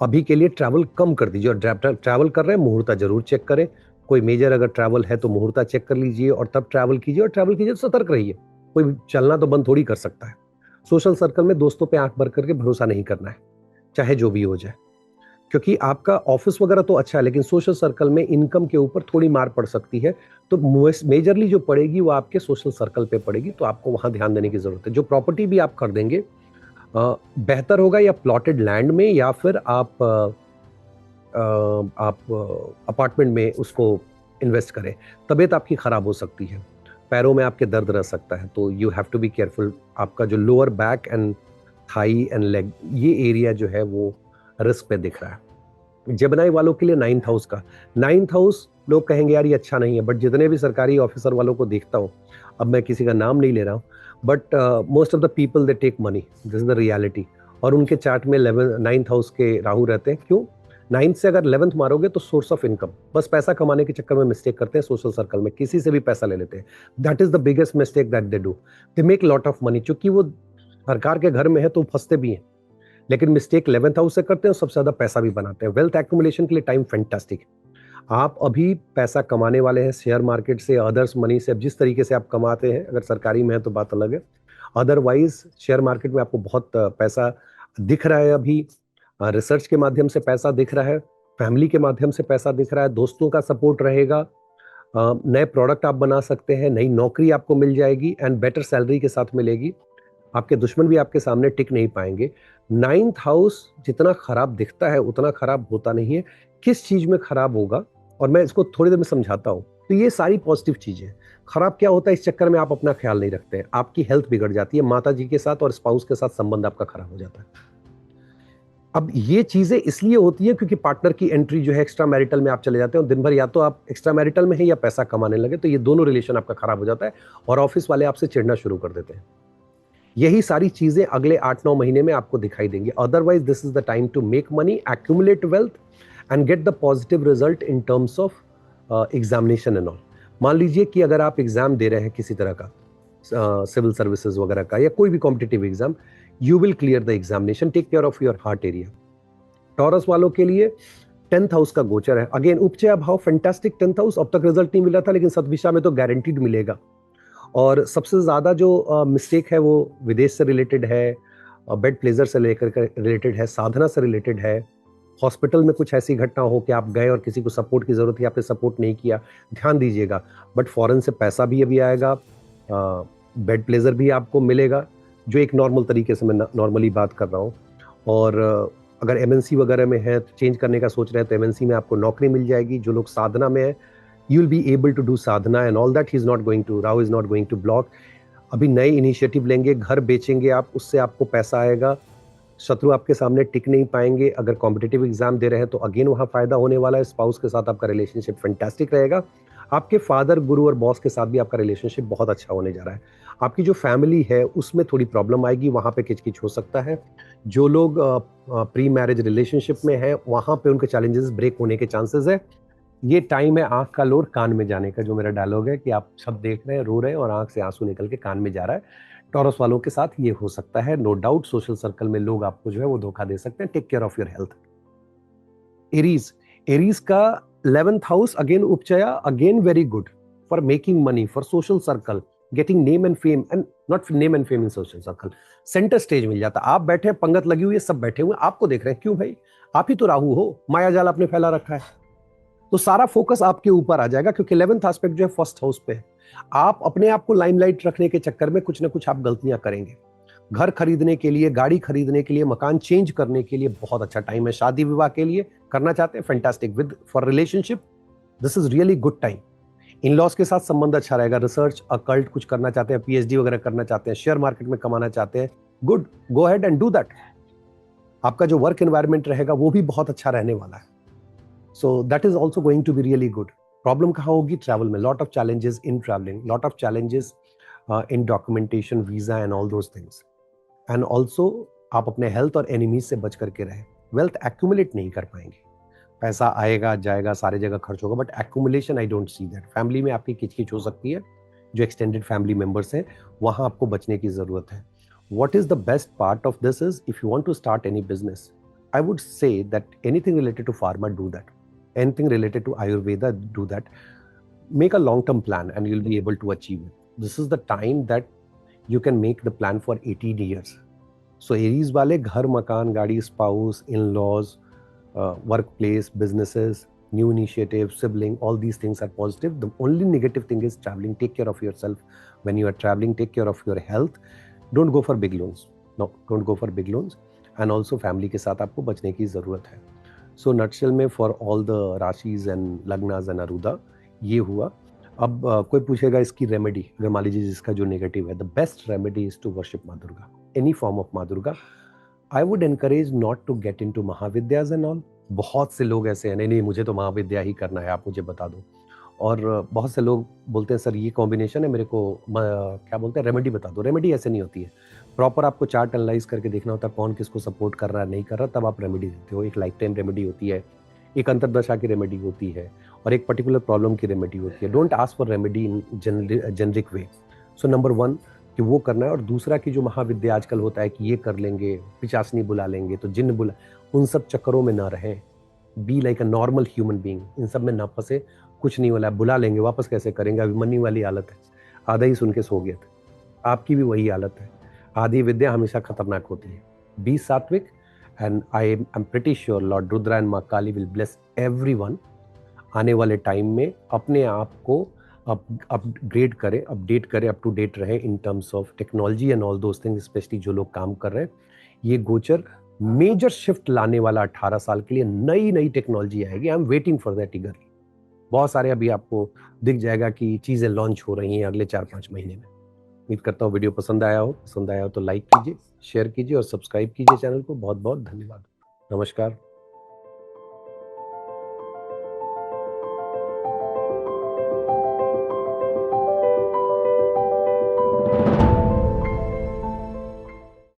अभी के लिए travel कम कर दीजिए, और ट्रैवल कर रहे हैं मुहूर्त जरूर चेक करें। कोई मेजर अगर ट्रैवल है तो मुहूर्ता चेक कर लीजिए और तब ट्रैवल कीजिए, और ट्रैवल कीजिए तो सतर्क रहिए। कोई चलना तो बंद थोड़ी कर सकता है। सोशल सर्कल में दोस्तों पे आंख भर करके भरोसा नहीं करना है, चाहे जो भी हो जाए, क्योंकि आपका ऑफिस वगैरह तो अच्छा है, लेकिन सोशल सर्कल में इनकम के ऊपर थोड़ी मार पड़ सकती है। तो मेजरली जो पड़ेगी वो आपके सोशल सर्कल पे पड़ेगी, तो आपको वहां ध्यान देने की जरूरत है। जो प्रॉपर्टी भी आप खरीदेंगे, बेहतर होगा या प्लॉटेड लैंड में, या फिर आप अपार्टमेंट में उसको इन्वेस्ट करें। तबीयत आपकी खराब हो सकती है, पैरों में आपके दर्द रह सकता है, तो you have to be careful. आपका जो lower back and thigh and leg, ये एरिया जो है वो रिस्क पे दिख रहा है। जेमिनी वालों के लिए 9th हाउस का, 9th हाउस लोग कहेंगे यार ये अच्छा नहीं है, बट जितने भी सरकारी ऑफिसर वालों को देखता हूँ, अब मैं किसी का नाम नहीं ले रहा हूँ, but most of the people they take money, this is the reality. और उनके चार्ट में 9th हाउस के राहु रहते हैं। क्यों? 9th से अगर 11th मारोगे तो सोर्स ऑफ इनकम, बस पैसा कमाने के चक्कर में मिस्टेक करते हैं। सोशल सर्कल में किसी से भी पैसा ले लेते हैं, that is the biggest mistake that they do. They make lot of money, चूंकि वो सरकार के घर में है तो फंसते भी हैं, लेकिन मिस्टेक 11th हाउस से करते हैं और सबसे ज्यादा पैसा भी बनाते हैं। वेल्थ एक्यूमुलेशन के लिए टाइम फैंटास्टिक है। आप अभी पैसा कमाने वाले हैं शेयर मार्केट से, अदर्स मनी से। अब जिस तरीके से आप कमाते हैं, अगर सरकारी में है तो बात अलग है, अदरवाइज शेयर मार्केट में आपको बहुत पैसा दिख रहा है। अभी रिसर्च के माध्यम से पैसा दिख रहा है, फैमिली के माध्यम से पैसा दिख रहा है, दोस्तों का सपोर्ट रहेगा, नए प्रोडक्ट आप बना सकते हैं, नई नौकरी आपको मिल जाएगी एंड बेटर सैलरी के साथ मिलेगी। आपके दुश्मन भी आपके सामने टिक नहीं पाएंगे। 9th हाउस जितना खराब दिखता है उतना खराब होता नहीं है। किस चीज में खराब होगा, और मैं इसको थोड़ी देर में समझाता हूँ। तो ये सारी पॉजिटिव चीजें हैं। खराब क्या होता है, इस चक्कर में आप अपना ख्याल नहीं रखते हैं, आपकी हेल्थ बिगड़ जाती है, माता जी के साथ और स्पाउस के साथ संबंध आपका खराब हो जाता है। अब ये चीजें इसलिए होती है क्योंकि पार्टनर की एंट्री जो है एक्स्ट्रा मैरिटल में आप चले जाते हैं, और दिन भर या तो आप एक्स्ट्रा मैरिटल में हैं या पैसा कमाने लगे, तो ये दोनों रिलेशन आपका खराब हो जाता है और ऑफिस वाले आपसे चिढ़ना शुरू कर देते हैं। यही सारी चीजें अगले 8-9 महीने में आपको दिखाई देंगी। Otherwise this is the time to make money, accumulate wealth and get the positive result in terms of examination and all. मान लीजिए कि अगर आप एग्जाम दे रहे हैं किसी तरह का, सिविल सर्विसेज वगैरह का या कोई भी competitive exam, you will clear the examination. Take care of your heart area. Taurus वालों के लिए 10th हाउस का गोचर है। अगेन उपचय भाव फैंटास्टिक 10th हाउस। अब तक रिजल्ट नहीं मिला था, लेकिन सतविशा में तो गारंटीड मिलेगा। और सबसे ज़्यादा जो मिस्टेक है वो विदेश से रिलेटेड है, बेड प्लेजर से लेकर रिलेटेड है, साधना से रिलेटेड है। हॉस्पिटल में कुछ ऐसी घटना हो कि आप गए और किसी को सपोर्ट की ज़रूरत थी, आपने सपोर्ट नहीं किया, ध्यान दीजिएगा। बट फॉरेन से पैसा भी अभी आएगा, बेड प्लेजर भी आपको मिलेगा, जो एक नॉर्मल तरीके से मैं नॉर्मली बात कर रहा हूँ। और अगर एमएनसी वगैरह में है तो चेंज करने का सोच रहे हैं तो एमएनसी में आपको नौकरी मिल जाएगी। जो लोग साधना में है, you will be able to do sadhana and all that. He is not going to, Rahu is not going to block. अभी नए इनिशिएटिव लेंगे, घर बेचेंगे आप, उससे आपको पैसा आएगा। शत्रु आपके सामने टिक नहीं पाएंगे। अगर कॉम्पिटिटिव एग्जाम दे रहे हैं तो अगेन वहाँ फायदा होने वाला है। स्पाउस के साथ आपका रिलेशनशिप फैंटास्टिक रहेगा। आपके फादर, गुरु और बॉस के साथ भी आपका रिलेशनशिप बहुत अच्छा होने जा रहा है। आपकी जो फैमिली है उसमें थोड़ी प्रॉब्लम आएगी, वहाँ पे किचकिच हो सकता है। जो लोग प्री मैरिज रिलेशनशिप में है, वहाँ पे उनके चैलेंजेस ब्रेक होने के चांसेस है। ये टाइम है आंख का लोर कान में जाने का, जो मेरा डायलॉग है कि आप सब देख रहे हैं, रो रहे हैं और आंख से आंसू निकल के कान में जा रहा है। टॉरस वालों के साथ ये हो सकता है, नो डाउट। सोशल सर्कल में लोग आपको जो है वो धोखा दे सकते हैं। Take care of your health. Aries, Aries का 11th हाउस अगेन उपचया, again very good for making money, for social circle, getting name and fame, and not name and fame in social circle. Centre stage मिल जाता। आप बैठे हैं, पंगत लगी हुई है, सब बैठे हुए आपको देख रहे हैं। क्यों भाई? आप ही तो राहु हो, माया जाल आपने फैला रखा है, तो सारा फोकस आपके ऊपर आ जाएगा, क्योंकि 11th एस्पेक्ट जो है फर्स्ट हाउस पे है। आप अपने आप को लाइमलाइट रखने के चक्कर में कुछ ना कुछ आप गलतियां करेंगे। घर खरीदने के लिए, गाड़ी खरीदने के लिए, मकान चेंज करने के लिए बहुत अच्छा टाइम है। शादी विवाह के लिए करना चाहते हैं, fantastic. With for relationship this is really good time. In laws के साथ संबंध अच्छा रहेगा। रिसर्च, अकल्ट कुछ करना चाहते हैं, पीएचडी वगैरह करना चाहते हैं, शेयर मार्केट में कमाना चाहते हैं, good, go ahead and do that. आपका जो वर्क एनवायरमेंट रहेगा वो भी बहुत अच्छा रहने वाला है। So that is also going to be really good. Problem कहाँ होगी? ट्रैवल में। Lot of challenges in traveling, lot of challenges in documentation, visa and all those things. And also आप अपने हेल्थ और एनिमीज से बच करके रहें। वेल्थ एक्यूमुलेट नहीं कर पाएंगे, पैसा आएगा जाएगा, सारे जगह खर्च होगा, but accumulation I don't see that. Family में आपकी किचकिच हो सकती है, जो एक्सटेंडेड फैमिली मेंबर्स हैं वहाँ आपको बचने की जरूरत है। What is the best part of this is, if you want to start any business, I would say that anything related to pharma, do that. anything related to Ayurveda, do that. Make a long-term plan and you'll be able to achieve it. This is the time that you can make the plan for 18 years. So Aries वाले घर मकान गाड़ी spouse in-laws workplace businesses new initiatives sibling all these things are positive. The only negative thing is traveling. Take care of yourself when you are traveling. Take care of your health. Don't go for big loans. No, don't go for big loans. And also family के साथ आपको बचने की ज़रूरत है. So nutshell में for all the rashis and lagnas and aruda ये हुआ. अब कोई पूछेगा इसकी रेमेडी, अगर मान लीजिए जिसका जो नेगेटिव है, the best remedy is to worship Maa Durga, any form of Maa Durga. I would encourage not to get into Mahavidyas and all. बहुत से लोग ऐसे हैं, नहीं नहीं मुझे तो महाविद्या ही करना है, आप मुझे बता दो. और बहुत से लोग बोलते हैं सर ये कॉम्बिनेशन है, मेरे को क्या बोलते हैं रेमेडी बता दो. रेमेडी ऐसे नहीं होती है. प्रॉपर आपको चार्ट एनालाइज करके देखना होता है कौन किसको सपोर्ट कर रहा है नहीं कर रहा, तब आप रेमेडी देते हो. एक लाइफ टाइम रेमेडी होती है, एक अंतरदशा की रेमेडी होती है, और एक पर्टिकुलर प्रॉब्लम की रेमेडी होती है. Don't ask for remedy in generic way. So number 1 कि वो करना है. और दूसरा कि जो महाविद्या आजकल होता है कि ये कर लेंगे, पिचासनी बुला लेंगे तो जिन्न बुला, उन सब चक्करों में ना रहें. Be like a normal human being. इन सब में ना फंसे. कुछ नहीं वाला, बुला लेंगे वापस कैसे करेंगे, अभिमन्यु वाली हालत है, आधा ही सुन के सो गए थे. आपकी भी वही हालत है. आधी विद्या हमेशा खतरनाक होती है. बी सात्विक and I'm pretty sure Lord Rudra and माँ काली will bless everyone. आने वाले टाइम में अपने आप को अपग्रेड करें, अपडेट करें, अप टू डेट रहें इन terms of technology and all those things, specially जो लोग काम कर रहे हैं. ये गोचर मेजर शिफ्ट लाने वाला 18 साल के लिए. नई नई टेक्नोलॉजी आएगी. I am waiting for that ईगरली. बहुत सारे अभी आपको दिख जाएगा कि चीज़ें लॉन्च हो रही हैं अगले 4-5 महीने में. उम्मीद करता हूँ वीडियो पसंद आया हो. पसंद आया हो तो लाइक कीजिए, शेयर कीजिए और सब्सक्राइब कीजिए चैनल को. बहुत बहुत धन्यवाद. नमस्कार.